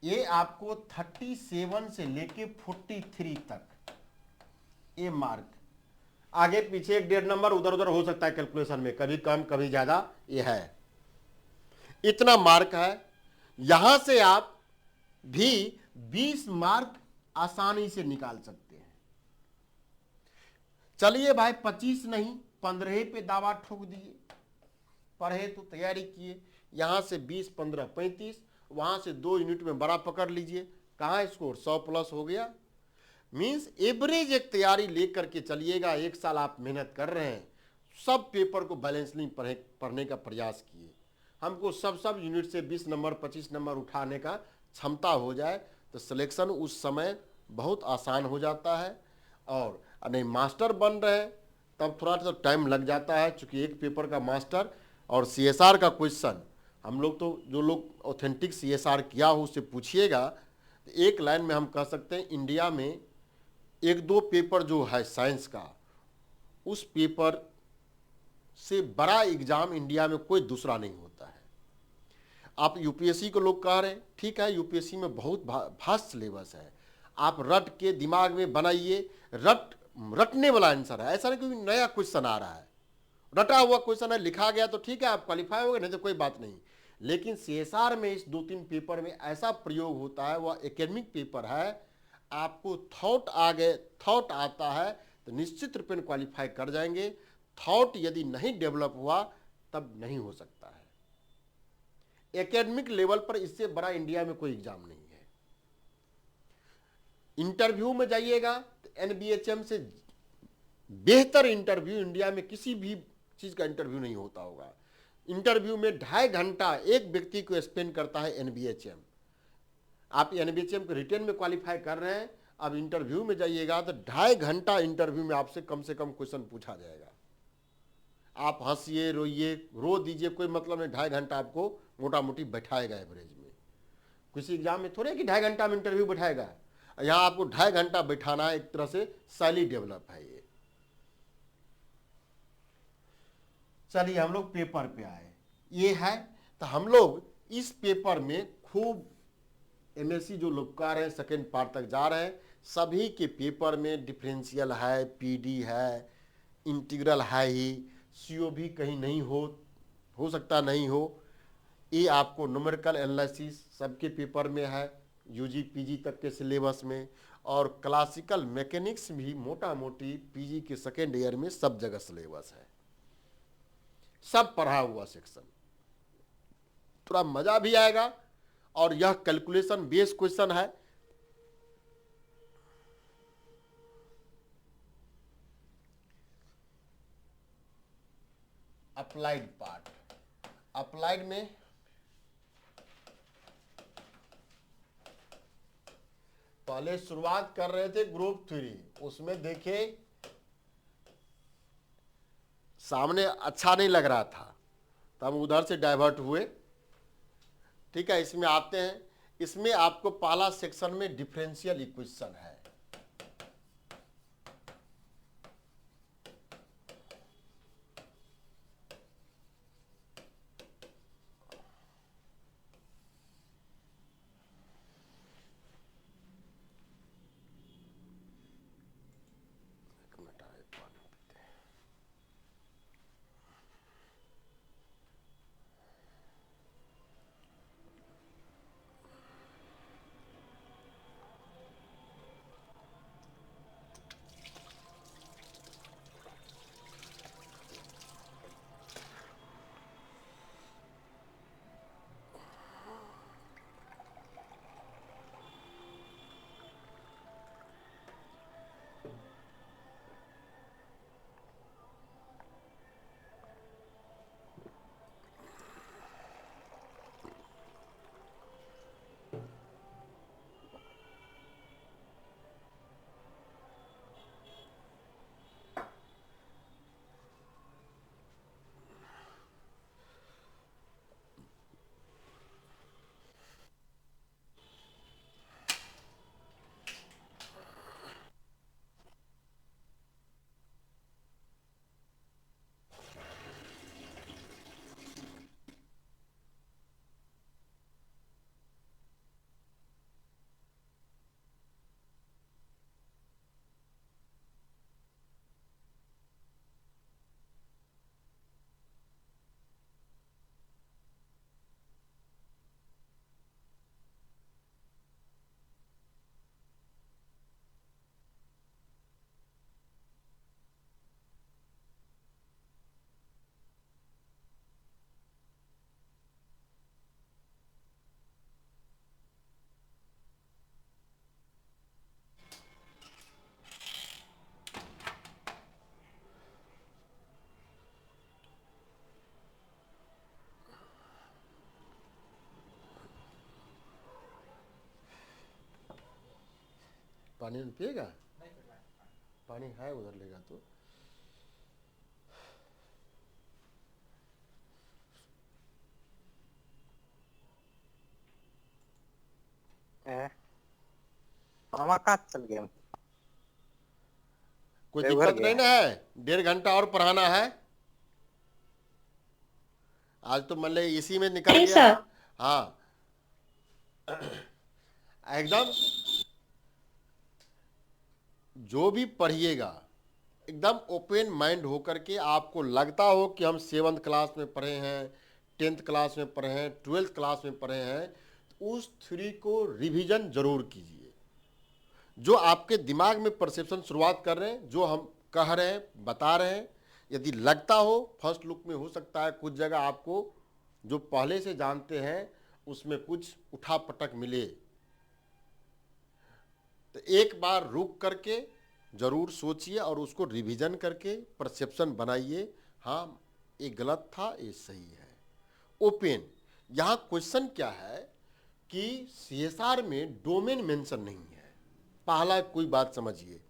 ये आपको 37 से लेके 43 तक ये मार्क, आगे पीछे 1-1.5 नंबर उधर उधर हो सकता है कैलकुलेशन में, कभी कम कभी ज्यादा, ये है। इतना मार्क है। यहां से आप भी 20 मार्क आसानी से निकाल सकते हैं। चलिए भाई 25 नहीं 15 पे दावा ठोक दिए, पढ़े तो तैयारी किए, यहां से 20 15 35, वहां से 2 यूनिट में बड़ा पकड़ लीजिए, कहाँ स्कोर 100 प्लस हो गया। मीन्स एवरेज एक तैयारी लेकर के चलिएगा। 1 साल आप मेहनत कर रहे हैं, सब पेपर को बैलेंसली पढ़ने का प्रयास किए। हमको सब यूनिट से 20 नंबर 25 नंबर उठाने का क्षमता हो जाए तो सिलेक्शन उस समय बहुत आसान हो जाता है। और नहीं मास्टर बन रहे हैं तब थोड़ा सा टाइम लग जाता है, चूँकि एक पेपर का मास्टर और CSR का क्वेश्चन, हम लोग तो जो लोग ऑथेंटिक CSR किया हो उससे पूछिएगा तो एक लाइन में हम कह सकते हैं इंडिया में 1-2 पेपर जो है साइंस का, उस पेपर से बड़ा एग्जाम इंडिया में कोई दूसरा नहीं होता है। आप यूपीएससी को लोग कह रहे हैं, ठीक है, यूपीएससी में बहुत भास्ट सिलेबस है, आप रट के दिमाग में बनाइए, रटने वाला आंसर है, ऐसा नहीं कोई नया क्वेश्चन आ रहा है, रटा हुआ क्वेश्चन है, लिखा गया तो ठीक है आप क्वालिफाई हो गए, नहीं तो कोई बात नहीं। लेकिन CSR में इस 2-3 पेपर में ऐसा प्रयोग होता है, वह एकेडमिक पेपर है, आपको थॉट आता है तो निश्चित रूप में क्वालिफाई कर जाएंगे। थॉट यदि नहीं डेवलप हुआ तब नहीं हो सकता है। एकेडमिक लेवल पर इससे बड़ा इंडिया में कोई एग्जाम नहीं है। इंटरव्यू में जाइएगा तो NBHM से बेहतर इंटरव्यू इंडिया में किसी भी चीज का इंटरव्यू नहीं होता होगा। इंटरव्यू में 2.5 घंटा एक व्यक्ति को स्पेंड करता है NBHM। आप NBHM के रिटर्न में क्वालिफाई कर रहे हैं, अब इंटरव्यू में जाइएगा तो 2.5 घंटा इंटरव्यू में आपसे कम से कम क्वेश्चन पूछा जाएगा। आप हंसिए रोइए रो दीजिए, कोई मतलब नहीं, 2.5 घंटा आपको मोटा मोटी बैठाएगा एवरेज में। किसी एग्जाम में थोड़े कि 2.5 घंटा में इंटरव्यू बैठाएगा, यहाँ आपको 2.5 घंटा बैठाना है, एक तरह से शैली डेवलप है ये। चलिए हम लोग पेपर पे आए, ये है तो हम लोग इस पेपर में खूब MSc जो लोग कर रहे हैं सेकेंड पार्ट तक जा रहे हैं, सभी के पेपर में डिफरेंशियल है, PD है, इंटीग्रल है ही, COV कहीं नहीं हो सकता नहीं हो, ये आपको न्यूमेरिकल एनालिसिस सबके पेपर में है, UG PG तक के सिलेबस में, और क्लासिकल मैकेनिक्स भी मोटा मोटी PG के सेकेंड ईयर में सब जगह सिलेबस है, सब पढ़ा हुआ सेक्शन, थोड़ा मजा भी आएगा। और यह कैलकुलेशन बेस्ड क्वेश्चन है। अप्लाइड पार्ट, अप्लाइड में पहले शुरुआत कर रहे थे ग्रुप 3, उसमें देखे सामने अच्छा नहीं लग रहा था तो हम उधर से डाइवर्ट हुए, ठीक है। इसमें आते हैं, इसमें आपको पहला सेक्शन में डिफरेंशियल इक्वेशन है, पानी पिएगा? पानी है उधर, लेगा तो। मामा कहाँ चल गया? कोई देवघर दिक्कत गया नहीं ना है? 1.5 घंटा और पढ़ाना है। आज तो मतलब इसी में निकल नहीं गया। सर। हाँ, एकदम जो भी पढ़िएगा एकदम ओपन माइंड होकर के, आपको लगता हो कि हम 7th क्लास में पढ़े हैं, 10th क्लास में पढ़े हैं, 12th क्लास में पढ़े हैं, तो उस थ्योरी को रिवीजन जरूर कीजिए। जो आपके दिमाग में परसेप्शन शुरुआत कर रहे हैं, जो हम कह रहे हैं, बता रहे हैं, यदि लगता हो फर्स्ट लुक में हो सकता है कुछ जगह आपको जो पहले से जानते हैं उसमें कुछ उठा पटक मिले, तो एक बार रुक करके जरूर सोचिए और उसको रिवीजन करके परसेप्शन बनाइए। हाँ, ये गलत था, ये सही है। ओपन। यहाँ क्वेश्चन क्या है कि सीएसआर में डोमेन मेंशन नहीं है। पहला कोई बात समझिए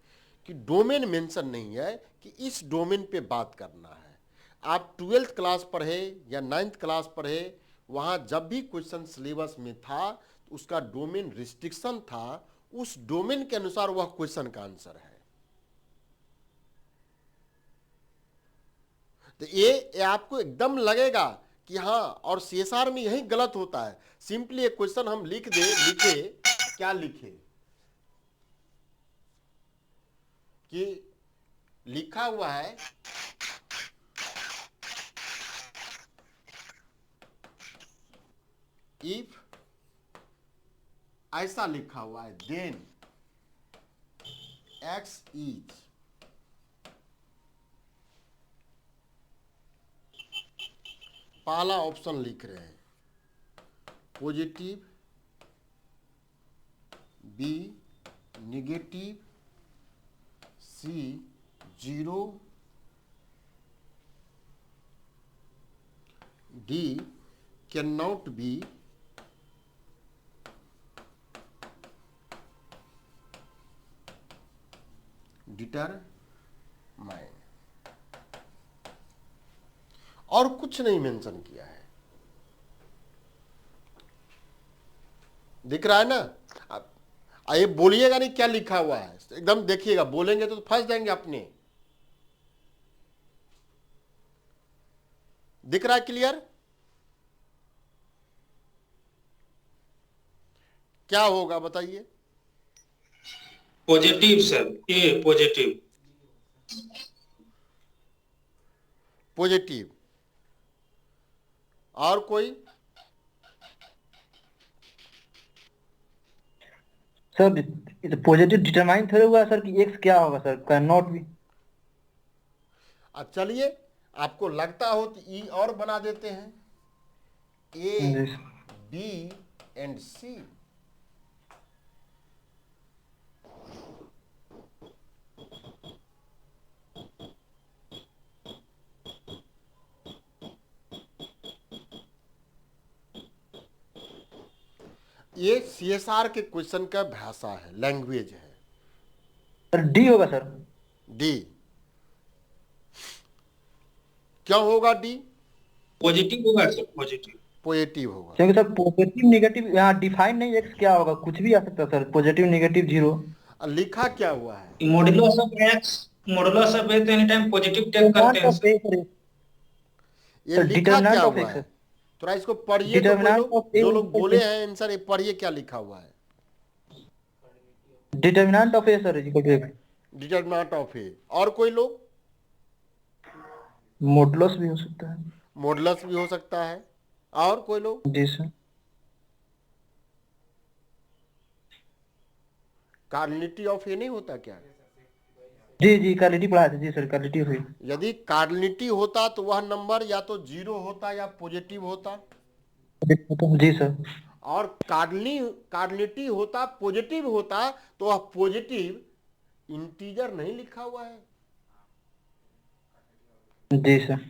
कि डोमेन मेंशन नहीं है कि इस डोमेन पे बात करना है। आप 12th क्लास पढ़े या 9th क्लास पढ़े, वहाँ जब भी क्वेश्चन सिलेबस में था तो उसका डोमेन रिस्ट्रिक्शन था, उस डोमेन के अनुसार वह क्वेश्चन का आंसर है। तो ये आपको एकदम लगेगा कि हाँ, और सीएसआर में यही गलत होता है। सिंपली एक क्वेश्चन हम लिखे, क्या लिखे कि लिखा हुआ है इफ, ऐसा लिखा हुआ है, देन एक्स इज, पहला ऑप्शन लिख रहे हैं positive, B negative, C 0, D can not be, determine. और कुछ नहीं मेंशन किया है। दिख रहा है ना? अब ये बोलिएगा नहीं क्या लिखा हुआ है, एकदम देखिएगा, बोलेंगे तो फंस जाएंगे अपने। दिख रहा है क्लियर? क्या होगा बताइए? पॉजिटिव सर, ए पॉजिटिव। पॉजिटिव। और कोई? सर पॉजिटिव डिटरमाइन थोड़ा हुआ सर कि एक्स क्या होगा सर, कैन नॉट बी। अब चलिए, आपको लगता हो तो ई और बना देते हैं, ए बी एंड सी। ये सीएसआर के क्वेश्चन का भाषा है, लैंग्वेज है। सर डी होगा सर। डी क्यों होगा? डी पॉजिटिव होगा सर, पॉजिटिव। पॉजिटिव होगा। क्योंकि सर पॉजिटिव नेगेटिव यहाँ डिफाइन नहीं, एक्स क्या होगा कुछ भी आ सकता है सर, पॉजिटिव नेगेटिव 0। लिखा क्या हुआ है? Modulus of X, modulus of A तो एनी टाइम पॉजिटिव टेक करते हैं सर। ये लिखा क्या ऑफ हुआ एक्स है? थोड़ा इसको पढ़िए तो कोई लोग, जो लोग बोले हैं आंसर, ये पढ़िए क्या लिखा हुआ है। Determinant of A sir equal to X. Determinant of A. और कोई लोग? मॉडुलस भी हो सकता है। मॉडुलस भी हो सकता है। और कोई लोग? जी सर। कार्डिनलिटी ऑफ ए नहीं होता क्या? जी जी कार्डिनलिटी पढ़ा था जी सर, कार्डिनलिटी हुई। यदि कार्डिनलिटी होता तो वह नंबर या तो 0 होता या पॉजिटिव होता। जी सर। और कार्डिनलिटी होता, पॉजिटिव होता, तो वह पॉजिटिव इंटीजर नहीं लिखा हुआ है। जी सर।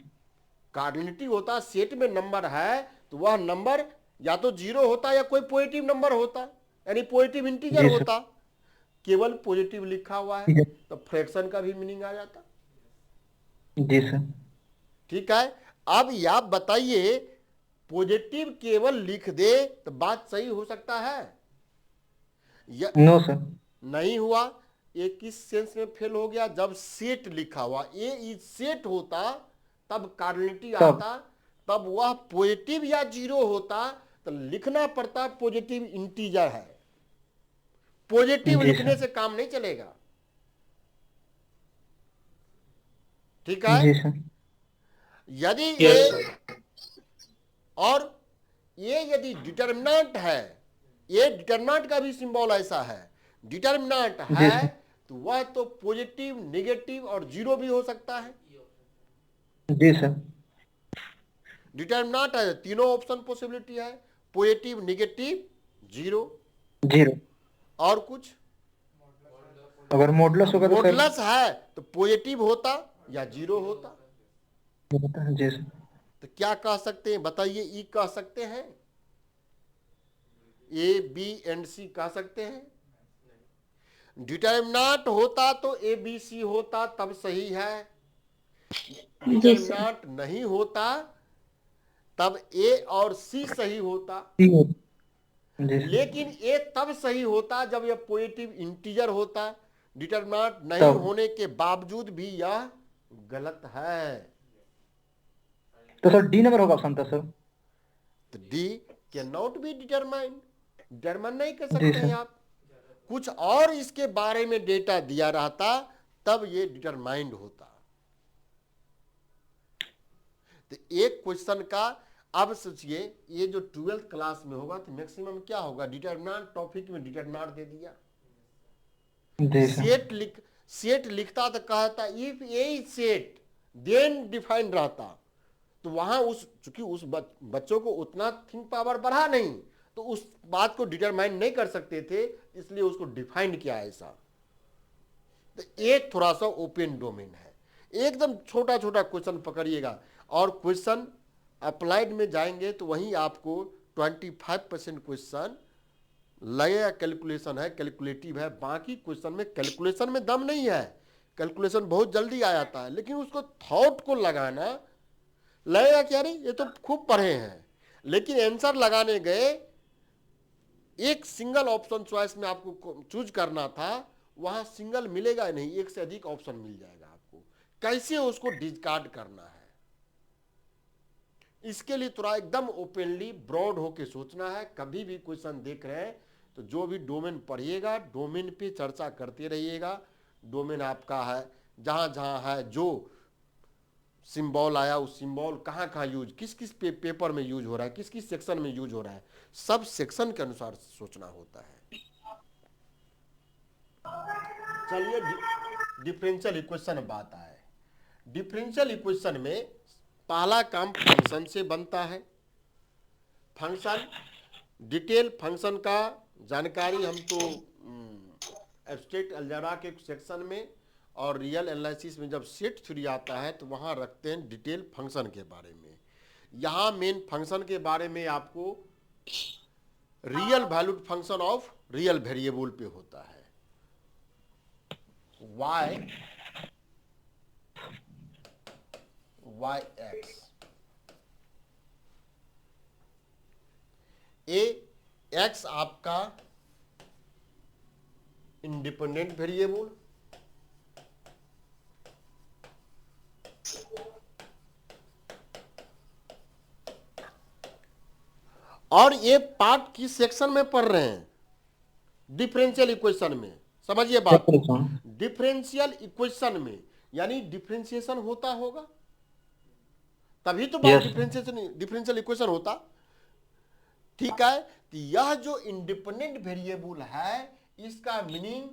कार्डिनलिटी होता, सेट में नंबर है तो वह नंबर या तो 0 होता या कोई पॉजिटिव नंबर होता, यानी पॉजिटिव इंटीजर होता। केवल पॉजिटिव लिखा हुआ है, ठीक है। तो फ्रैक्शन का भी मीनिंग आ जाता। जी सर। ठीक है, अब आप बताइए, पॉजिटिव केवल लिख दे तो बात सही हो सकता है? No sir. नहीं हुआ। ये किस सेंस में फेल हो गया? जब सेट लिखा हुआ, ए इज सेट होता तब कार्डिनलिटी तब आता, तब वह पॉजिटिव या जीरो होता, तो लिखना पड़ता पॉजिटिव इंटीजर है। पॉजिटिव जी लिखने सर। से काम नहीं चलेगा। ठीक है, जी सर। यदि यस ये सर। और ये यदि डिटर्मिनेंट है, ये डिटर्मिनेंट का भी सिंबल ऐसा है, डिटर्मिनेंट जी है सर। तो वह तो पॉजिटिव, नेगेटिव और जीरो भी हो सकता है। जी सर। डिटर्मिनेंट है, तीनों ऑप्शन पॉसिबिलिटी है, पॉजिटिव, नेगेटिव, जीरो। जीरो। और कुछ? अगर मॉडुलस होगा तो सर। मॉडुलस है तो पॉजिटिव होता या जीरो होता। जी सर। तो क्या कह सकते हैं बताइए? ई कह सकते हैं, ए बी एंड सी कह सकते हैं। डिटर्मिनेंट होता तो ए बी सी होता, तब सही है। जी सर। डिटर्मिनेंट नहीं होता तब ए और सी सही होता। जी सर। लेकिन ए तब सही होता जब यह पॉजिटिव इंटीजर होता। डिटर्मिनेंट नहीं तब होने के बावजूद भी यह गलत है। तो सर डी नंबर होगा ऑप्शन था सर। तो D can not be determine, determine नहीं कर जी सकते हैं सर। आप। कुछ और इसके बारे में डेटा दिया रहता तब ये डिटरमाइंड होता। तो एक क्वेश्चन का, अब सोचिए ये जो 12th क्लास में होगा तो मैक्सिमम क्या होगा? डिटरमिनेंट टॉपिक में डिटरमिनेंट दे दिया। जी सर। सेट लिखता तो कहता if a set then defined रहता, तो वहां उस चूंकि उस बच्चों को उतना थिंक पावर बढ़ा नहीं, तो उस बात को डिटरमाइन नहीं कर सकते थे, इसलिए उसको डिफाइंड किया ऐसा। तो एक थोड़ा सा ओपन डोमेन है। एकदम छोटा छोटा क्वेश्चन पकड़िएगा, और क्वेश्चन अप्लाइड में जाएंगे तो वहीं आपको 25% क्वेश्चन लगेगा कैलकुलेशन है, कैलकुलेटिव है। बाकी क्वेश्चन में कैलकुलेशन में दम नहीं है, कैलकुलेशन बहुत जल्दी आ जाता है, लेकिन उसको थॉट को लगाना लगेगा कि अरे ये तो खूब पढ़े हैं, लेकिन आंसर लगाने गए, एक सिंगल ऑप्शन चॉइस में आपको चूज करना था, वहां सिंगल मिलेगा नहीं, एक से अधिक ऑप्शन मिल जाएगा आपको। कैसे उसको डिस्कार्ड करना है, इसके लिए थोड़ा एकदम ओपनली ब्रॉड होके सोचना है। कभी भी क्वेश्चन देख रहे हैं तो जो भी डोमेन पढ़िएगा, डोमेन पे चर्चा करते रहिएगा। डोमेन आपका है, जहां जहां है जो सिंबल आया, उस सिंबल कहाँ कहाँ यूज, किस किस पेपर में यूज हो रहा है, किस किस सेक्शन में यूज हो रहा है, सब सेक्शन के अनुसार सोचना होता है। चलिए डिफरेंशियल इक्वेशन बात आए। डिफरेंशियल इक्वेशन में पहला काम फंक्शन से बनता है। फंक्शन, डिटेल फंक्शन का जानकारी हम तो एब्स्ट्रैक्ट अलजेब्रा के सेक्शन में और रियल एनालिसिस में जब सेट थ्योरी आता है तो वहाँ रखते हैं डिटेल फंक्शन के बारे में। यहाँ मेन फंक्शन के बारे में आपको real valued function of real variable पे होता है। वाई एक्स, एक्स आपका इंडिपेंडेंट वेरिएबल, और ये पार्ट किस सेक्शन में पढ़ रहे हैं? डिफरेंशियल इक्वेशन में। समझिए बात को, डिफरेंशियल इक्वेशन में यानी डिफरेंशिएशन होता होगा तभी तो बात डिफरेंशियल इक्वेशन होता। ठीक है, तो यह जो इंडिपेंडेंट वेरिएबल है इसका meaning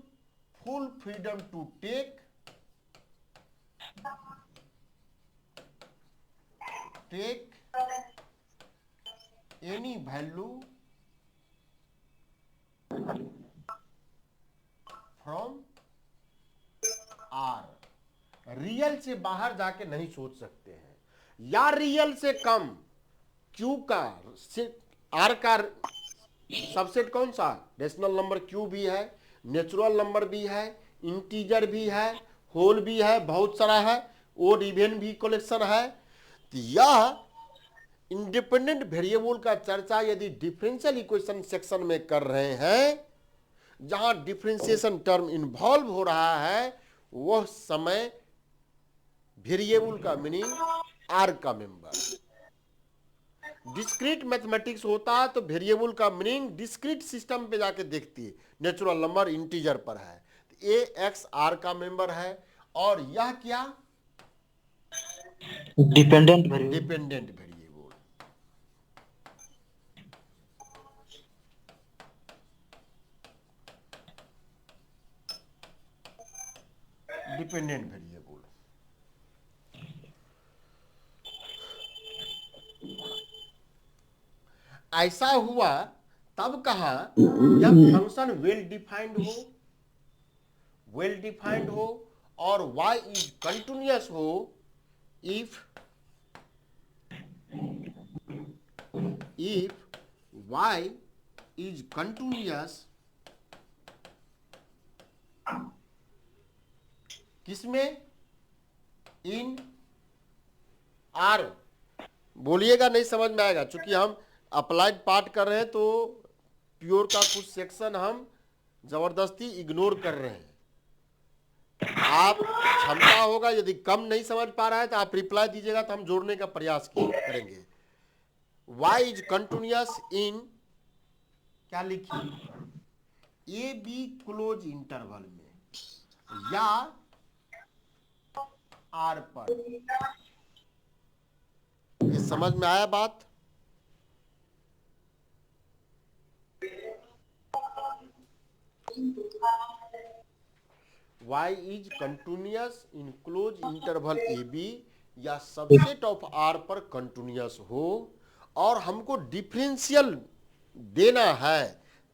full freedom to take any value from R. Real से बाहर जाके नहीं सोच सकते हैं, या रियल से कम क्यू का आर का सबसेट कौन सा? रेशनल नंबर क्यू भी है, नेचुरल नंबर भी है, इंटीजर भी है, होल भी है, बहुत सारा है, ओड इवन भी कलेक्शन है। तो यह इंडिपेंडेंट वेरिएबल का चर्चा यदि डिफरेंशियल इक्वेशन सेक्शन में कर रहे हैं, जहां डिफरेंशिएशन टर्म इन्वॉल्व हो रहा है, वह समय वेरिएबल का मीनिंग आर का मेंबर। डिस्क्रीट मैथमेटिक्स होता है तो वेरिएबल का मीनिंग डिस्क्रीट सिस्टम पे जाके देखती है, नेचुरल नंबर इंटीजर पर है, तो ए एक्स आर का मेंबर है। और यह क्या? Dependent variable. Dependent variable. Dependent variable ऐसा हुआ तब कहा जब फंक्शन वेल डिफाइंड हो और y इज कंटिन्यूअस हो, इफ y इज कंटिन्यूअस किसमें? इन आर। बोलिएगा, नहीं समझ में आएगा, क्योंकि हम अप्लाइड पार्ट कर रहे हैं तो प्योर का कुछ सेक्शन हम जबरदस्ती इग्नोर कर रहे हैं। आप क्षमता होगा, यदि कम नहीं समझ पा रहा है तो आप रिप्लाई दीजिएगा, तो हम जोड़ने का प्रयास करेंगे। y इज कंटिन्यूअस इन, क्या लिखिए, ए बी क्लोज इंटरवल में या आर पर। ये समझ में आया बात? y is continuous in close interval A B या सबसेट ऑफ आर पर कंटिन्यूअस हो और हमको डिफरेंशियल देना है,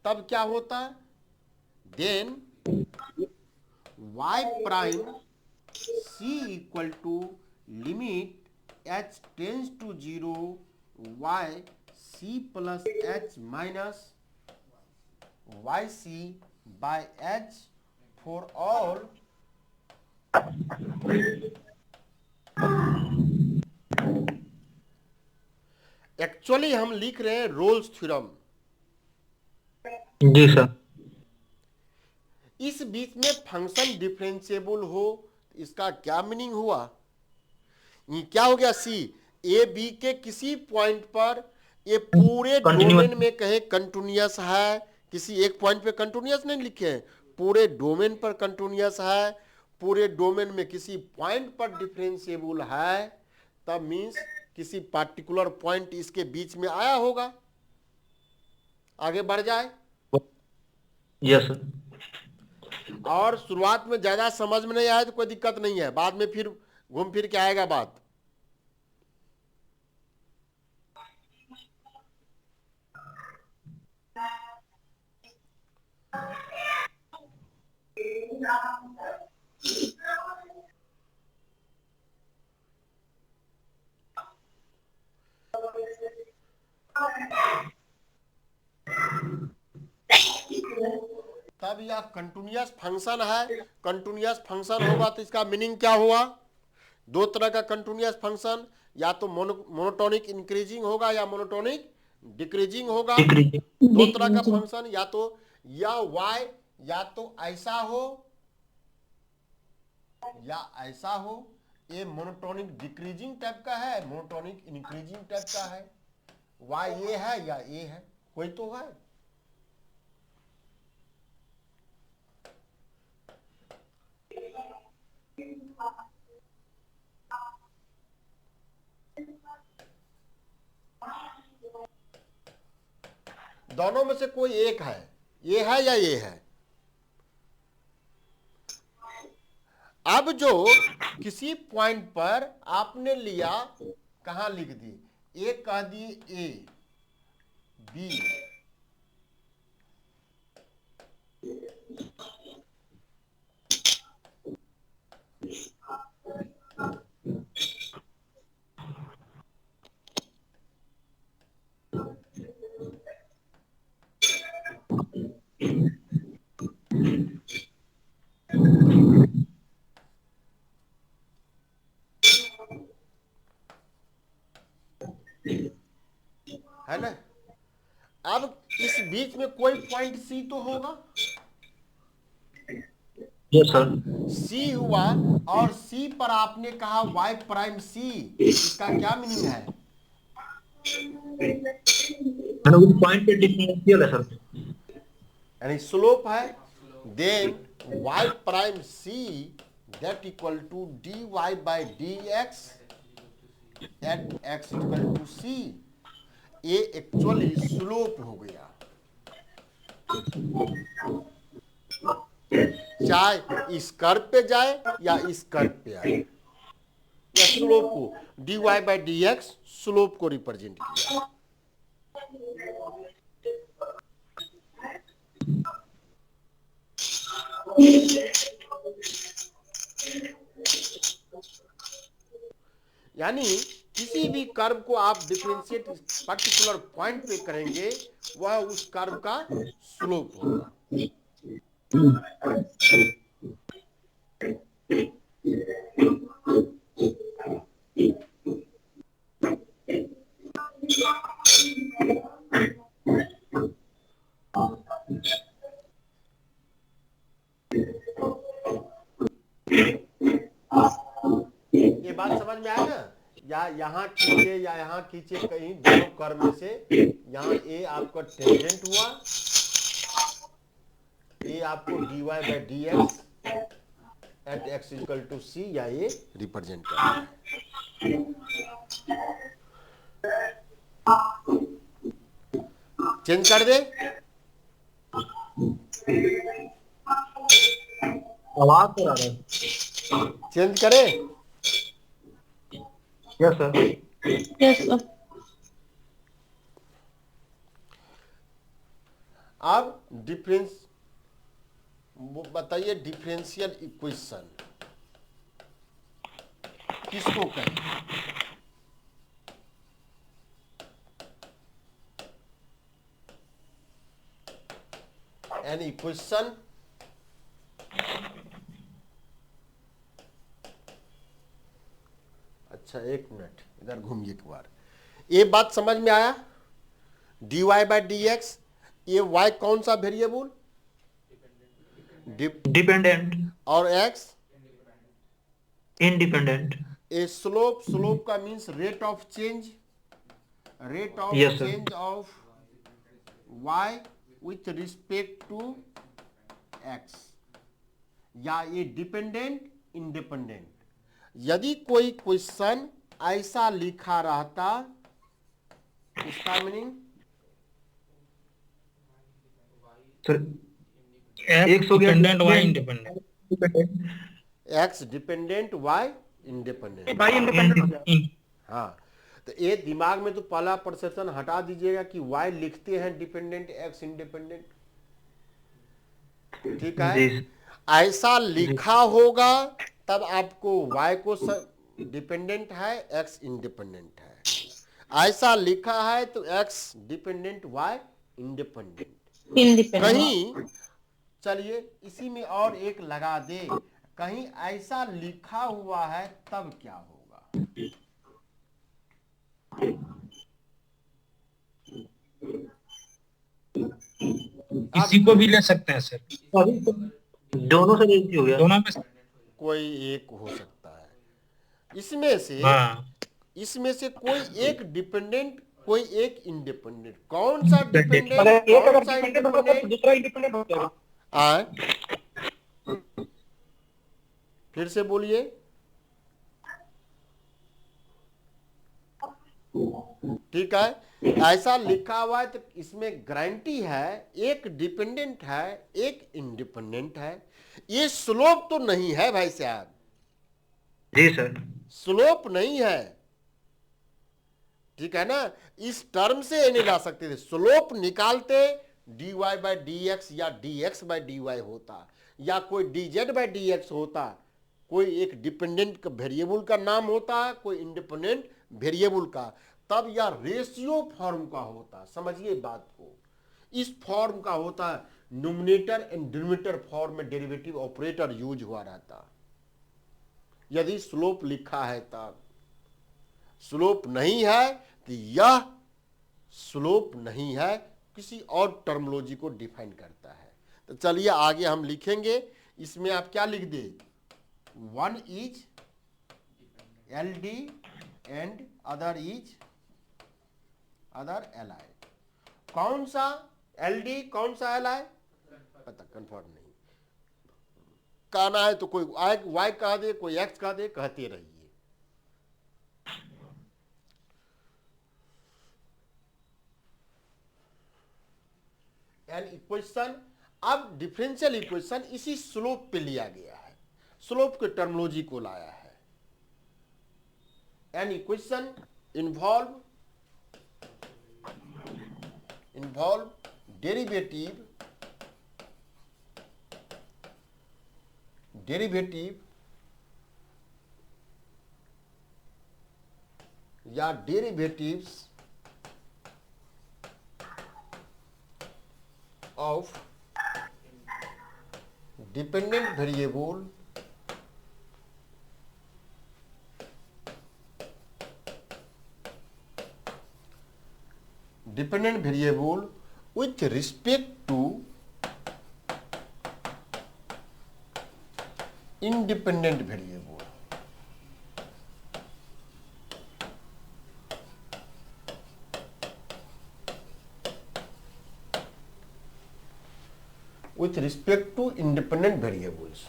तब क्या होता? Then y prime c equal to limit h tends to 0 y c plus h minus y c by h for all actually हम लिख रहे हैं रोल्स थ्योरम। जी सर। इस बीच में फंक्शन डिफरेंशिएबल हो, इसका क्या मीनिंग हुआ? ये क्या हो गया? सी ए बी के किसी पॉइंट पर ये पूरे डोमेन में कहे कंटिन्यूअस है, किसी एक पॉइंट पे कंटिन्यूअस नहीं लिखे हैं, पूरे डोमेन पर कंटिन्यूअस है, पूरे डोमेन में किसी पॉइंट पर डिफरेंशिएबल है, तब मीन्स किसी पार्टिकुलर पॉइंट इसके बीच में आया होगा। आगे बढ़ जाए। Yes sir. और शुरुआत में ज्यादा समझ में नहीं आया तो कोई दिक्कत नहीं है, बाद में फिर घूम फिर के आएगा बात। तब यह कंटिन्यूअस फंक्शन है। कंटिन्यूअस फंक्शन होगा तो इसका मीनिंग क्या हुआ? दो तरह का कंटिन्यूअस फंक्शन, या तो मोनोटोनिक इंक्रीजिंग होगा या मोनोटोनिक डिक्रीजिंग होगा। दो तरह का फंक्शन, या तो या y या तो ऐसा हो या ऐसा हो। ये मोनोटोनिक डिक्रीजिंग टाइप का है, मोनोटोनिक इंक्रीजिंग टाइप का है। y ये है या ये है, कोई तो है। दोनों में से कोई एक है, ये है या ये है। अब जो किसी पॉइंट पर आपने लिया, कहां लिख दी, ए कह दी ए बी, अब इस बीच में कोई पॉइंट सी तो होगा, यस सर। सी हुआ, और सी पर आपने कहा y प्राइम सी, इसका क्या मीनिंग है? उस पॉइंट पे डिफरेंशियल है सर। यानी स्लोप है, then y prime C that equal to dy by D X at X equal to C, ये एक्चुअली स्लोप हो गया। चाहे इस कर्व पे जाए या इस कर्व पे आए, या स्लोप को dy by D x slope को रिप्रेजेंट किया। यानी किसी भी कर्व को आप डिफरेंशिएट पर्टिकुलर पॉइंट पे करेंगे, वह उस कर्व का स्लोप होगा। ये बात समझ में आया ना? या यहाँ खींचे या यहाँ खींचे, कहीं दोनों कर्व में से यहाँ ए आपका टेंजेंट हुआ, ए आपको dy by D X at X equal to C, या ये रिप्रेजेंट कर रहा है। चेंज कर दे, आवाज तो आ रहा है। चेंज करे। Yes sir. Yes sir. अब डिफरेंस बताइए, डिफरेंशियल इक्वेशन किसको कहें? एन इक्वेशन अच्छा एक मिनट इधर घूमिए एक बार। ये बात समझ में आया? dy बाई डी एक्स, ये y कौन सा वेरिएबल? डिपेंडेंट और x independent. A slope, slope का means rate of change, rate of Yes, sir. Change of y with respect to x, या ये डिपेंडेंट इंडिपेंडेंट। यदि कोई क्वेश्चन ऐसा लिखा रहता, इसका meaning sir X dependent Y independent. x dependent y independent. भाई इंडिपेंडेंट हो गया। हाँ, तो ये दिमाग में तो पहला परसेप्शन हटा दीजिएगा कि y लिखते हैं डिपेंडेंट, x इंडिपेंडेंट। ठीक है, जी। ऐसा लिखा होगा तब आपको y को डिपेंडेंट है, x इंडिपेंडेंट है। ऐसा लिखा है तो x dependent, y independent. Independent. कहीं चलिए इसी में और एक लगा दे, कहीं ऐसा लिखा हुआ है तब क्या होगा? इसी को भी ले सकते हैं सर, दोनों से एक ही हो गया। दोनों में। कोई एक हो सकता है इसमें से। हाँ, इसमें से कोई एक डिपेंडेंट, कोई एक इंडिपेंडेंट। कौन सा डिपेंडेंट, अगर एक अगर कौन सा डिपेंडेंट होगा तो इंडिपेंडेंट? दूसरा इंडिपेंडेंट हो जाएगा। आए फिर से बोलिए। ठीक है, ऐसा लिखा हुआ है तो इसमें गारंटी है एक डिपेंडेंट है, एक इंडिपेंडेंट है। ये स्लोप तो नहीं है भाई साहब, जी सर। स्लोप नहीं है। ठीक है ना, इस टर्म से नहीं ला सकते थे। स्लोप निकालते dy बाई डी एक्स या dx बाई dy होता, या कोई dz बाई dx होता, कोई एक डिपेंडेंट वेरिएबल का नाम होता, कोई इंडिपेंडेंट वेरिएबल का, तब यह रेशियो फॉर्म का होता। समझिए बात को, इस फॉर्म का होता, न्यूमरेटर एंड डिनोमिनेटर फॉर्म में डेरिवेटिव ऑपरेटर यूज हुआ रहता यदि स्लोप लिखा है तब। स्लोप नहीं है तो यह स्लोप नहीं है, किसी और टर्मोलॉजी को डिफाइन करता है। तो चलिए आगे हम लिखेंगे, इसमें आप क्या लिख दे, one is L D and other is other L I. कौन सा एल डी कौन सा एल आई पता कंफर्म नहीं, कहना है तो कोई वाई कह दे, कोई एक्स कह दे, कहते रहिए। एन इक्वेशन, अब डिफरेंशियल इक्वेशन इसी स्लोप पे लिया गया है, स्लोप के टर्मिनोलॉजी को लाया है। एन इक्वेशन इन्वॉल्व डेरिवेटिव या derivatives of dependent variable with respect to independent variable। with respect to independent variables।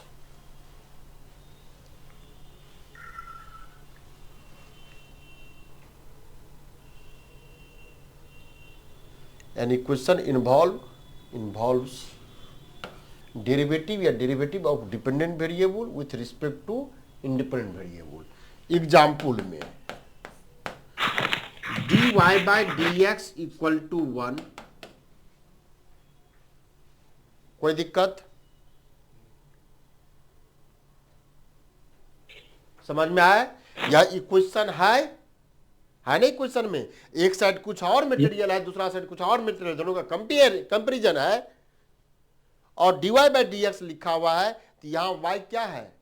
An equation involves derivative या derivative of dependent variable with respect to independent variable। Example में dy by dx equal to 1, कोई दिक्कत समझ में आया? यह equation है नहीं? क्वेश्चन में एक साइड कुछ और मटेरियल है, दूसरा साइड कुछ और मटेरियल, दोनों का कंपैरिजन है और dy बाई dx लिखा हुआ है, तो यहां y क्या है?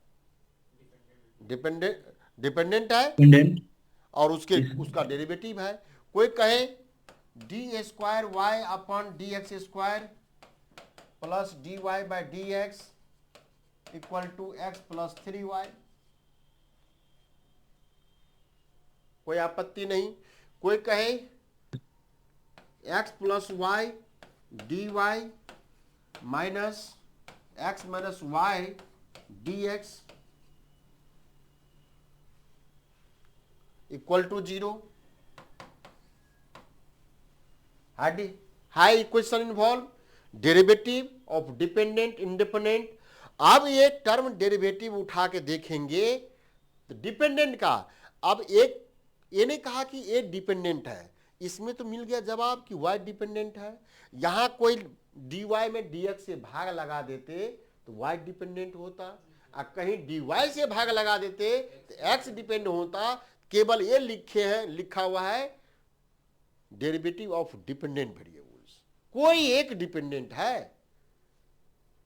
डिपेंडेंट है और उसका डेरिवेटिव है। कोई कहे D square Y upon D X square plus D Y by D X equal to X plus 3y, कोई आपत्ति नहीं। कोई कहे x plus Y D Y minus X minus Y D X equal to 0। High equation involve derivative of dependent independent. अब ये term derivative उठा के देखेंगे तो डिपेंडेंट का, अब एक ये नहीं कहा कि ए डिपेंडेंट है, इसमें तो मिल गया जवाब कि वाई डिपेंडेंट है। यहां कोई dy में dx से भाग लगा देते तो y डिपेंडेंट होता, और कहीं dy से भाग लगा देते तो x डिपेंड होता। केवल ये लिखा हुआ है डेरिवेटिव ऑफ डिपेंडेंट वेरिएबल्स, कोई एक डिपेंडेंट है।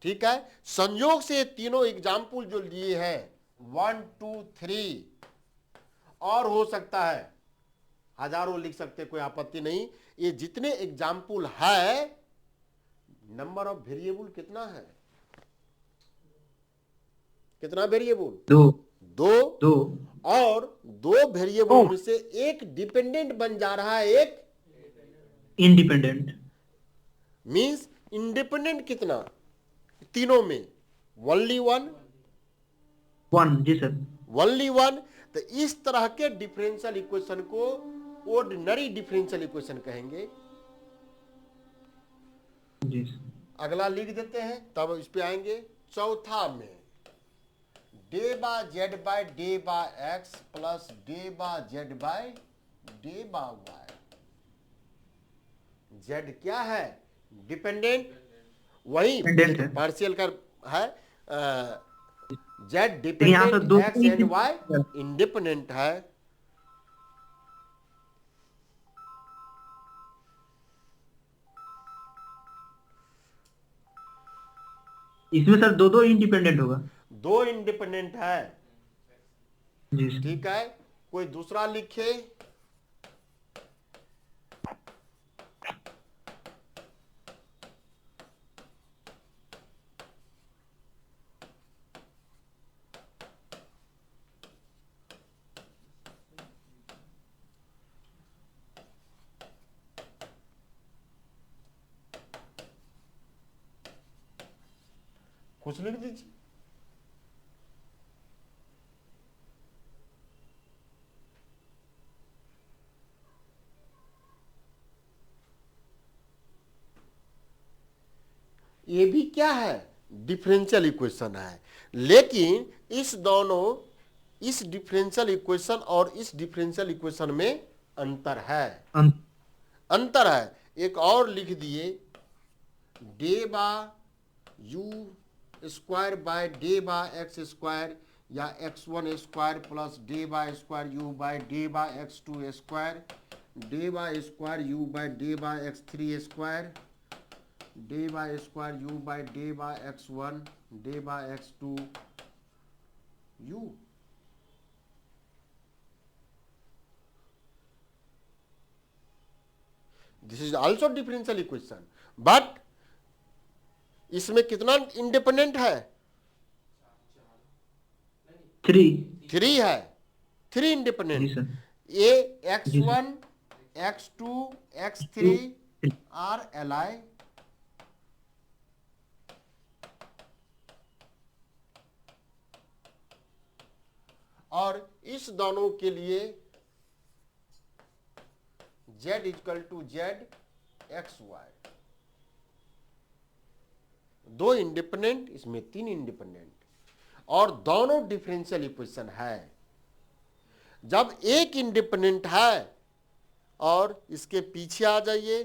ठीक है, संयोग से तीनों एग्जाम्पल जो लिए हैं 1 2 3 और हो सकता है हजारों लिख सकते, कोई आपत्ति नहीं। ये जितने एग्जाम्पल है, नंबर ऑफ वेरिएबल कितना है? कितना वेरिएबल? दो और दो वेरिएबल में से एक डिपेंडेंट बन जा रहा है, एक इंडिपेंडेंट। मींस इंडिपेंडेंट कितना? तीनों में ओनली वन जी सर, ओनली वन। तो इस तरह के डिफरेंशियल इक्वेशन को ऑर्डिनरी डिफरेंशियल इक्वेशन कहेंगे। जी अगला लिख देते हैं, तब इस पे आएंगे। चौथा में del Z by del X plus del Z by del Y. Z क्या है? डिपेंडेंट, वही पार्शियल का है। Z dependent, X and Y independent है। इसमें सर दो इंडिपेंडेंट होगा। दो इंडिपेंडेंट है। जी ठीक है, कोई दूसरा लिखे। कुछ लिख दीजिए। ये भी क्या है, डिफरेंशियल इक्वेशन है, लेकिन इस डिफरेंशियल इक्वेशन और इस डिफरेंशियल इक्वेशन में अंतर है। अंतर है, एक और लिख दिए, del U square by del X square, या x1 square plus del square U by del x2 square, del square U by del x3 square, del square U by del x1 del x2 U. This is also differential equation, but इसमें कितना independent है, 3 है, 3 जी independent. Sir. ए जी sir. x1 x2 x3 are L आई, और इस दोनों के लिए z equal to Z X Y, 2 independent, इसमें 3 इंडिपेंडेंट, और दोनों डिफरेंशियल इक्वेशन है। जब एक इंडिपेंडेंट है, और इसके पीछे आ जाइए,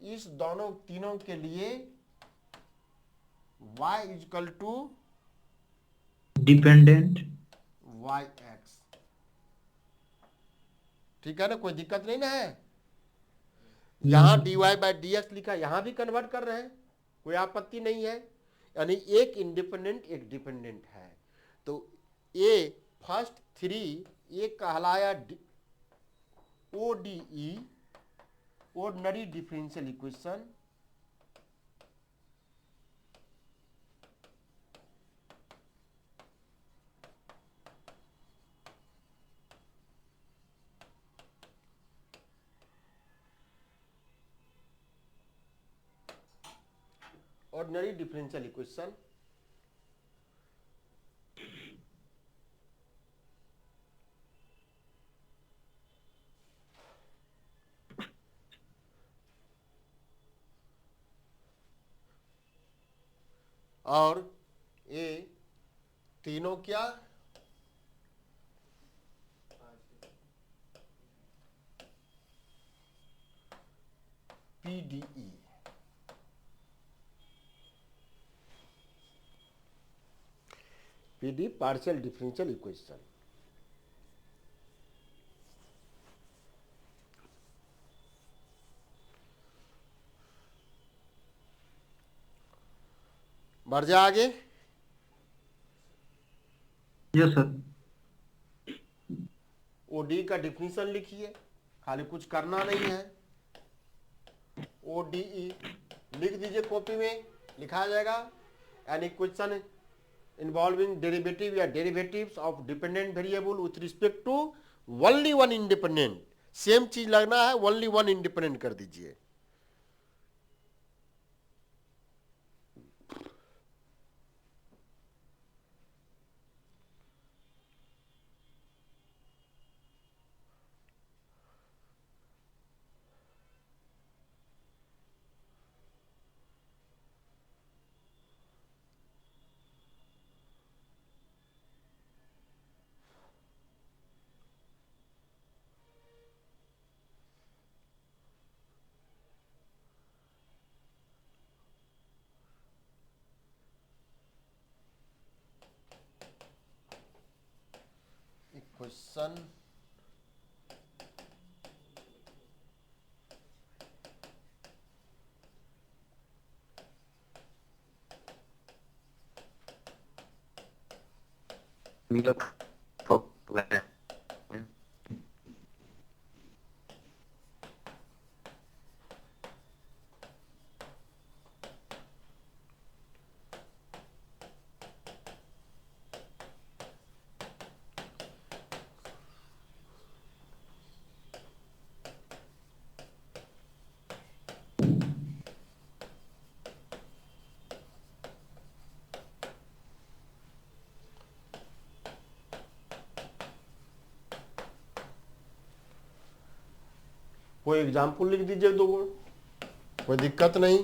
इस दोनों तीनों के लिए y equal to dependent. Y X. ठीक है ना, कोई दिक्कत नहीं ना है। यहां dy बाई डी एक्स लिखा, यहां भी कन्वर्ट कर रहे हैं, कोई आपत्ति नहीं है। यानी एक इंडिपेंडेंट एक डिपेंडेंट है। तो ये फर्स्ट 3 ये कहलाया ODE, ordinary differential equation, ordinary differential equation. और ये तीनों क्या, PDE, PD partial differential equation. बढ़ जा आगे। Yes sir. ODE का डिफिनीशन लिखिए, खाली कुछ करना नहीं है। ODE लिख दीजिए, कॉपी में लिखा जाएगा, एन इक्वेशन इन्वॉल्विंग डेरिवेटिव या derivatives of dependent variable with respect to only one independent. Same चीज लगना है, ओनली वन इंडिपेंडेंट कर दीजिए। इक्वेशन कोई एग्जाम्पल लिख दीजिए 2 गुण, कोई दिक्कत नहीं।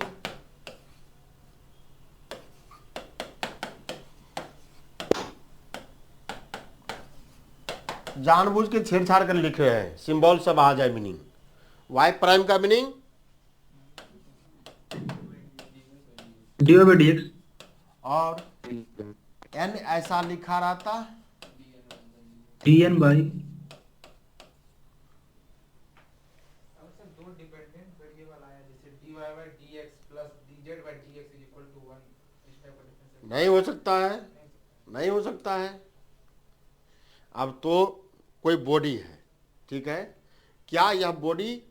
जानबूझ के छेड़छाड़ कर लिख रहे हैं, सिंबल सब आ जाए मीनिंग। वाई प्राइम का मीनिंग dy/dx। और n ऐसा लिखा रहता dn बाई दो डिपेंडेंट वेरिएबल आया जैसे dy/dx plus dz/dx is equal to 1, इस टाइप का डिफरेंस नहीं हो सकता है, नहीं हो सकता है। अब तो कोई बॉडी है, ठीक है, क्या यह बॉडी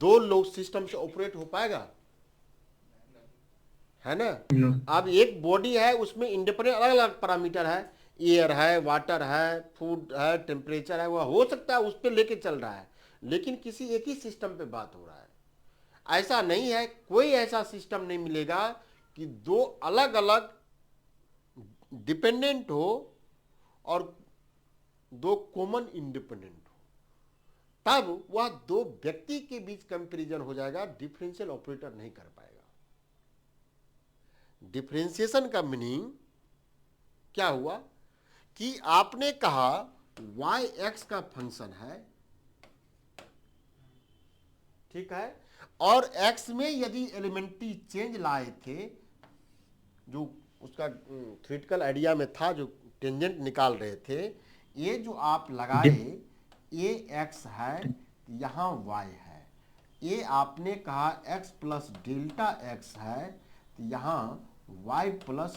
2 लोग सिस्टम से ऑपरेट हो पाएगा? है ना। अब एक बॉडी है, उसमें इंडिपेंडेंट अलग अलग पैरामीटर है, एयर है, वाटर है, फूड है, टेम्परेचर है, वह हो सकता है उस पर लेके चल रहा है, लेकिन किसी एक ही सिस्टम पे बात हो रहा है। ऐसा नहीं है, कोई ऐसा सिस्टम नहीं मिलेगा कि 2 अलग अलग डिपेंडेंट हो और 2 कॉमन इंडिपेंडेंट हो, तब वह 2 व्यक्ति के बीच कंपैरिजन हो जाएगा, डिफरेंशियल ऑपरेटर नहीं कर पाएगा। डिफरेंशिएशन का मीनिंग क्या हुआ कि आपने कहा y x का फंक्शन है, ठीक है, और x में यदि एलिमेंट्री चेंज लाए थे, जो उसका थ्योरेटिकल आइडिया में था, जो टेंजेंट निकाल रहे थे, ये जो आप लगाए ये x है, यहाँ y है, ये आपने कहा x प्लस डेल्टा x है, यहाँ y प्लस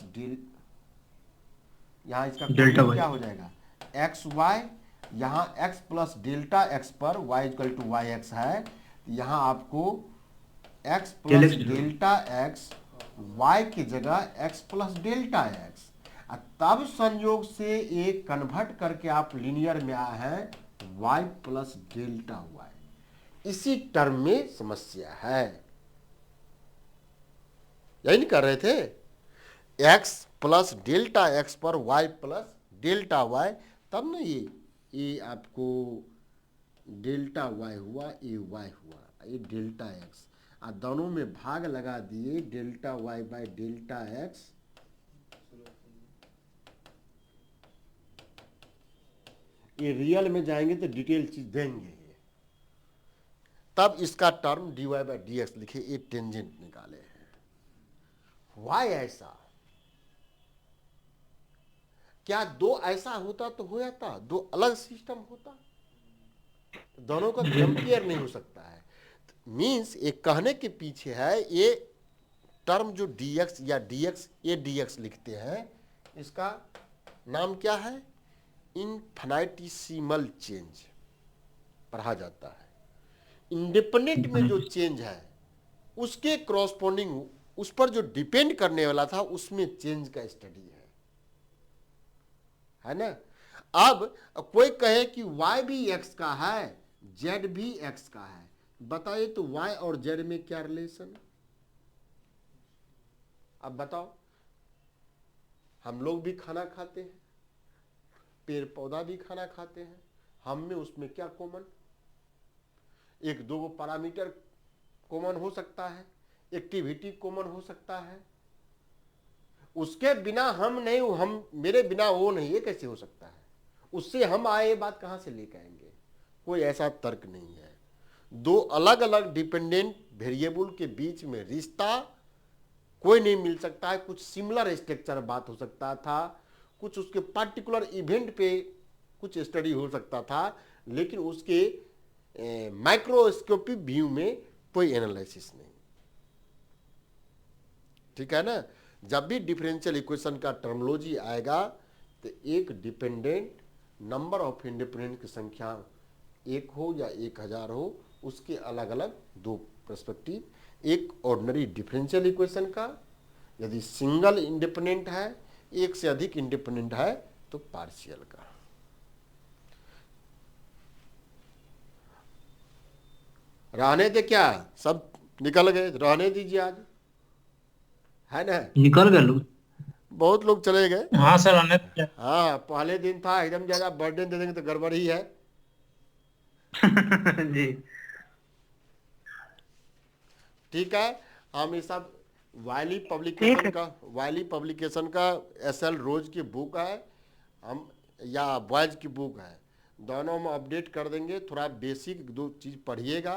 यहाँ इसका डेल्टा क्या हो जाएगा एक्स वाई, यहाँ x प्लस डेल्टा x पर y equal to Y X है, यहाँ आपको x plus delta x y की जगह x प्लस डेल्टा x, तब संयोग से एक कन्वर्ट करके आप लीनियर में आए हैं y प्लस डेल्टा y। इसी टर्म में समस्या है, यही नहीं कर रहे थे, x प्लस डेल्टा x पर y प्लस डेल्टा y, तब ना ये आपको डेल्टा y हुआ, ये y हुआ, ये डेल्टा x, और दोनों में भाग लगा दिए delta y by delta x, ये रियल में जाएंगे तो डिटेल चीज देंगे ये, तब इसका टर्म dy/dx लिखे, ये टेंजेंट निकाले हैं। वाई ऐसा क्या 2 ऐसा होता तो हो जाता, 2 अलग सिस्टम होता, दोनों का कंपेयर नहीं हो सकता है। मींस एक कहने के पीछे है, ये टर्म जो dx या dx, ये dx लिखते हैं, इसका नाम क्या है, इनफिनिटेसिमल चेंज पढ़ा जाता है। इंडिपेंडेंट में जो चेंज है उसके क्रॉसपोंडिंग, उस पर जो डिपेंड करने वाला था, उसमें चेंज का स्टडी है ना। अब कोई कहे कि y भी x का है, z भी x का है, बताइए तो y और z में क्या रिलेशन? अब बताओ, हम लोग भी खाना खाते हैं, पेड़ पौधा भी खाना खाते हैं, हम में उसमें क्या कॉमन? 1-2 पैरामीटर कॉमन हो सकता है, एक्टिविटी कॉमन हो सकता है, उसके बिना हम नहीं, हम मेरे बिना वो नहीं, ये कैसे हो सकता है? उससे हम आए, ये बात कहां से लेकर आएंगे? कोई ऐसा तर्क नहीं है। 2 अलग अलग डिपेंडेंट वेरिएबल के बीच में रिश्ता कोई नहीं मिल सकता है। कुछ सिमिलर स्ट्रक्चर बात हो सकता था, कुछ उसके पार्टिकुलर इवेंट पे कुछ स्टडी हो सकता था, लेकिन उसके माइक्रोस्कोपिक व्यू में कोई एनालिसिस नहीं। ठीक है ना। जब भी डिफरेंशियल इक्वेशन का टर्मोलॉजी आएगा तो एक डिपेंडेंट, नंबर ऑफ इंडिपेंडेंट की संख्या 1 हो या 1000 हो, उसके अलग अलग 2 पर्सपेक्टिव, एक ऑर्डिनरी डिफरेंशियल इक्वेशन का, यदि सिंगल इंडिपेंडेंट है, एक से अधिक इंडिपेंडेंट है तो पार्शियल का। रहने दे, क्या सब निकल गए, रहने दीजिए, आज है ना, निकल गए लोग, बहुत लोग चले गए। हाँ सर आने दीजिए। हाँ, पहले दिन था एकदम ज्यादा, बर्थडे दे देंगे तो गड़बड़ ही है। जी ठीक है। हम ये सब वायली पब्लिकेशन का एसएल रोज की बुक है, हम या बॉयज की बुक है, दोनों हम अपडेट कर देंगे। थोड़ा बेसिक 2 चीज़ पढ़िएगा।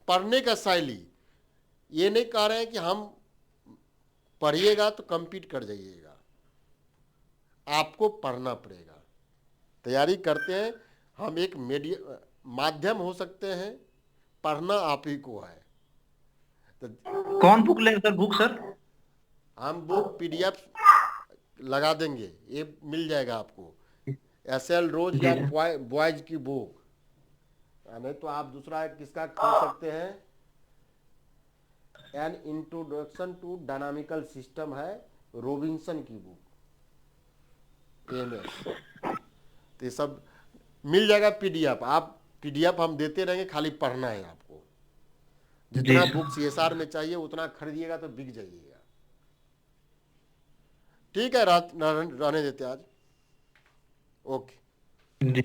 पढ़ने का शैली, ये नहीं कह रहे हैं कि हम पढ़िएगा तो compete कर जाइएगा, आपको पढ़ना पड़ेगा। तैयारी करते हैं हम, एक माध्यम हो सकते हैं, पढ़ना आप ही को है। तो कौन बुक लेंगे सर? बुक सर हम बुक PDF लगा देंगे, ये मिल जाएगा आपको, एसएल रोज या बॉयज की बुक। नहीं तो आप दूसरा किसका खोल सकते हैं, an introduction to dynamical system है, रोबिन्सन की बुक, एमएस। तो ये सब मिल जाएगा PDF। आप PDF हम देते रहेंगे, खाली पढ़ना है आपको। जितना बुक CSR में चाहिए उतना खरीदिएगा तो बिक जाइएगा। ठीक है, रहने देते आज। ओके जी।